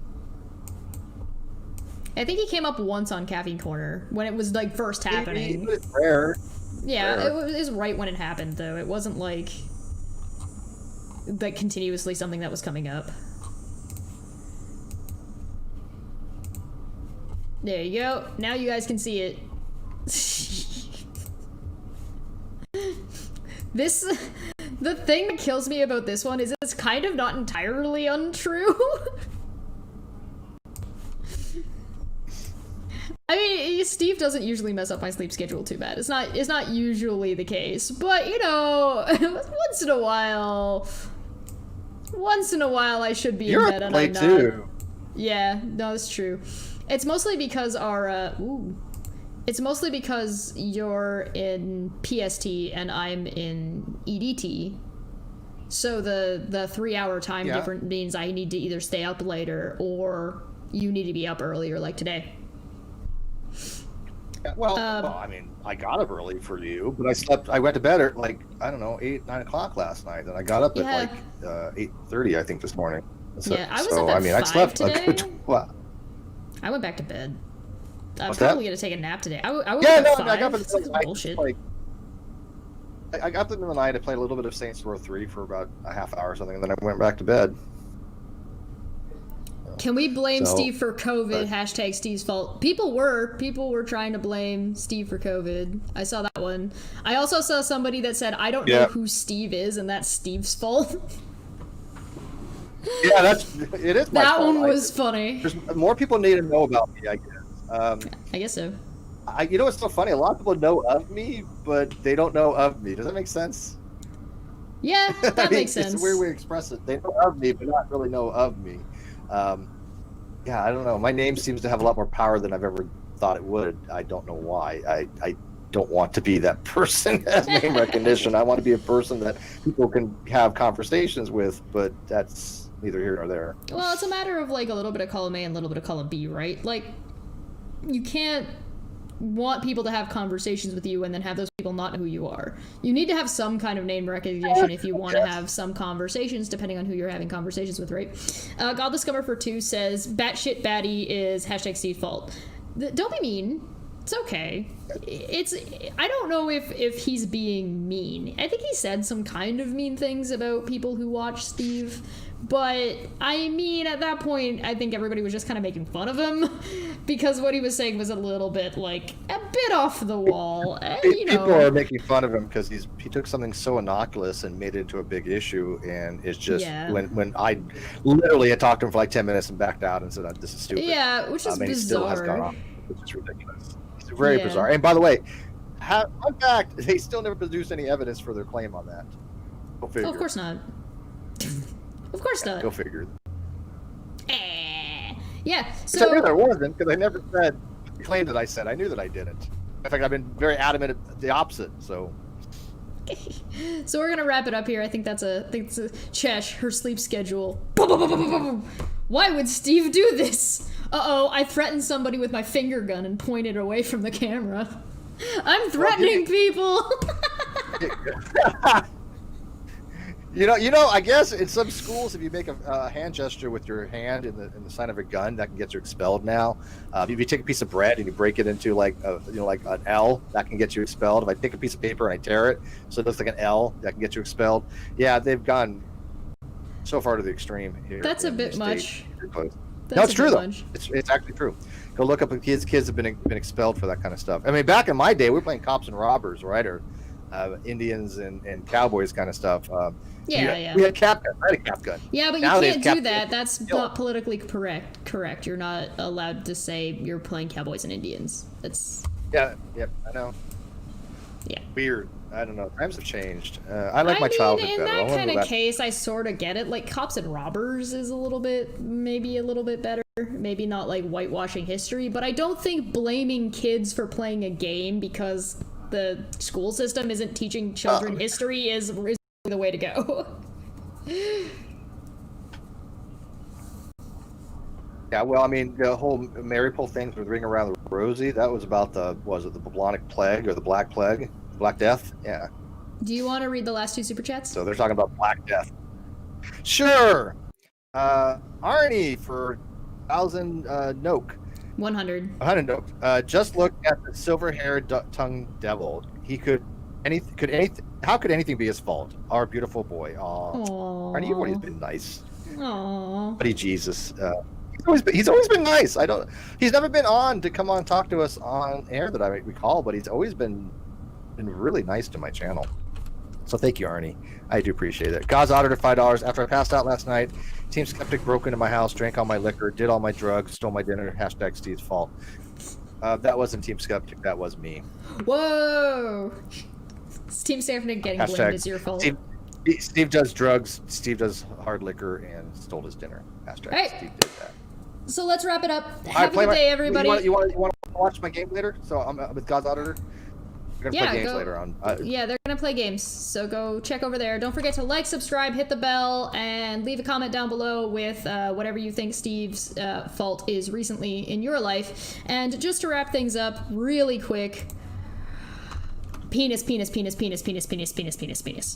I think he came up once on Caffeine Corner when it was like first happening. It's rare. Yeah, Rare. it was right when it happened though. It wasn't like continuously something that was coming up. There you go. Now you guys can see it. The thing that kills me about this one is it's kind of not entirely untrue. I mean, Steve doesn't usually mess up my sleep schedule too bad. It's not usually the case, but you know, once in a while I should be in bed and I'm not. Too. Yeah, no, that's true. It's mostly because it's mostly because you're in PST and I'm in EDT. So the 3-hour time difference means I need to either stay up later or you need to be up earlier, like today. Yeah, well, I mean, I got up early for you, but I went to bed at like, I don't know, 8, 9 o'clock last night, and I got up at like 8:30, I think, this morning. So, yeah, I was up at 5 I slept today. a good. Well, I went back to bed. I'm What's probably that? gonna take a nap today. I woke up yeah, at no, 5. I got up This is at bullshit. like, I got up in the middle of the night. I played a little bit of Saints Row 3 for about a half hour or something, and then I went back to bed. Can we blame So, Steve for COVID? Hashtag Steve's fault. People were trying to blame Steve for COVID. I saw that one. I also saw somebody that said, I don't know who Steve is, and that's Steve's fault. Yeah, it is my That fault. one was funny. More people need to know about me, I guess. I guess so. You know what's so funny? A lot of people know of me, but they don't know of me. Does that make sense? Yeah, that I mean, makes sense. It's a weird way to express it. They know of me, but not really know of me. Yeah, I don't know. My name seems to have a lot more power than I've ever thought it would. I don't know why. I don't want to be that person as name recognition. I want to be a person that people can have conversations with, but that's neither here nor there. Well, it's a matter of like a little bit of column A and a little bit of column B, right? Like, you can't want people to have conversations with you and then have those people not know who you are. You need to have some kind of name recognition if you want to have some conversations, depending on who you're having conversations with, right? Godless Comer for 2 says, batshit baddie is hashtag Steve's fault. Don't be mean. It's okay. I don't know if he's being mean. I think he said some kind of mean things about people who watch Steve, but I mean, at that point, I think everybody was just kind of making fun of him because what he was saying was a little bit like a bit off the wall. You know, people are making fun of him because he took something so innocuous and made it into a big issue, and it's just when I literally had talked to him for like 10 minutes and backed out and said, "This is stupid." Yeah, which is and he still has gone bizarre. on, which is ridiculous. It's very bizarre. And by the way, fun fact, they still never produced any evidence for their claim on that. Go figure. Oh, of course not. Of course not. Go figure. Yeah, Which so I knew there wasn't, because I never said the claim that I said. I knew that I didn't. In fact, I've been very adamant at the opposite. So So we're gonna wrap it up here. I think that's a Chesh, her sleep schedule. Why would Steve do this? Uh-oh, I threatened somebody with my finger gun and pointed away from the camera. I'm threatening people. You know. I guess in some schools, if you make a hand gesture with your hand in the sign of a gun, that can get you expelled now. If you take a piece of bread and you break it into like an L, that can get you expelled. If I take a piece of paper and I tear it so it looks like an L, that can get you expelled. Yeah, they've gone so far to the extreme here. That's a bit much. No, it's true though. It's actually true. Go look up kids have been expelled for that kind of stuff. I mean, back in my day, we were playing cops and robbers, right? Or Indians and cowboys kind of stuff. Yeah. We had cap gun. I had a cap gun. Yeah, but you Nowadays, can't cap do that. gun- That's not politically correct. You're not allowed to say you're playing cowboys and Indians. That's Yeah, yep, I know. yeah. Weird. I don't know. Times have changed. I like my childhood in better. I that wanna kind go of back- case, I sort of get it. Like, cops and robbers is maybe a little bit better. Maybe not like whitewashing history, but I don't think blaming kids for playing a game because the school system isn't teaching children history is the way to go. Yeah, well, I mean, the whole Marypole thing with Ring Around the Rosie, that was about the bubonic plague or the Black Plague? Black Death? Yeah. Do you want to read the last 2 super chats? So they're talking about Black Death. Sure. Arnie for 1,000 Noke. 100. 100 Noke. Just look at the silver-haired tongued devil. How could anything be his fault? Our beautiful boy. Aw. Aww. Arnie, you've always been nice. Aww. Buddy Jesus. He's always been nice. He's never been on to come on and talk to us on air that I recall, but he's always been really nice to my channel. So thank you, Arnie. I do appreciate it. God's Auditor $5. After I passed out last night, Team Skeptic broke into my house, drank all my liquor, did all my drugs, stole my dinner. Hashtag Steve's fault. That wasn't Team Skeptic. That was me. Whoa! Team Skeptic getting blamed is your fault. Steve does drugs. Steve does hard liquor and stole his dinner. Hashtag Right. Steve did that. So let's wrap it up. All Have right, a good day, everybody. You want to watch my game later? So I'm with God's Auditor. We're gonna play games later on. Yeah, they're gonna play games. So go check over there. Don't forget to like, subscribe, hit the bell, and leave a comment down below with whatever you think Steve's fault is recently in your life. And just to wrap things up really quick. Penis, penis, penis, penis, penis, penis, penis, penis, penis.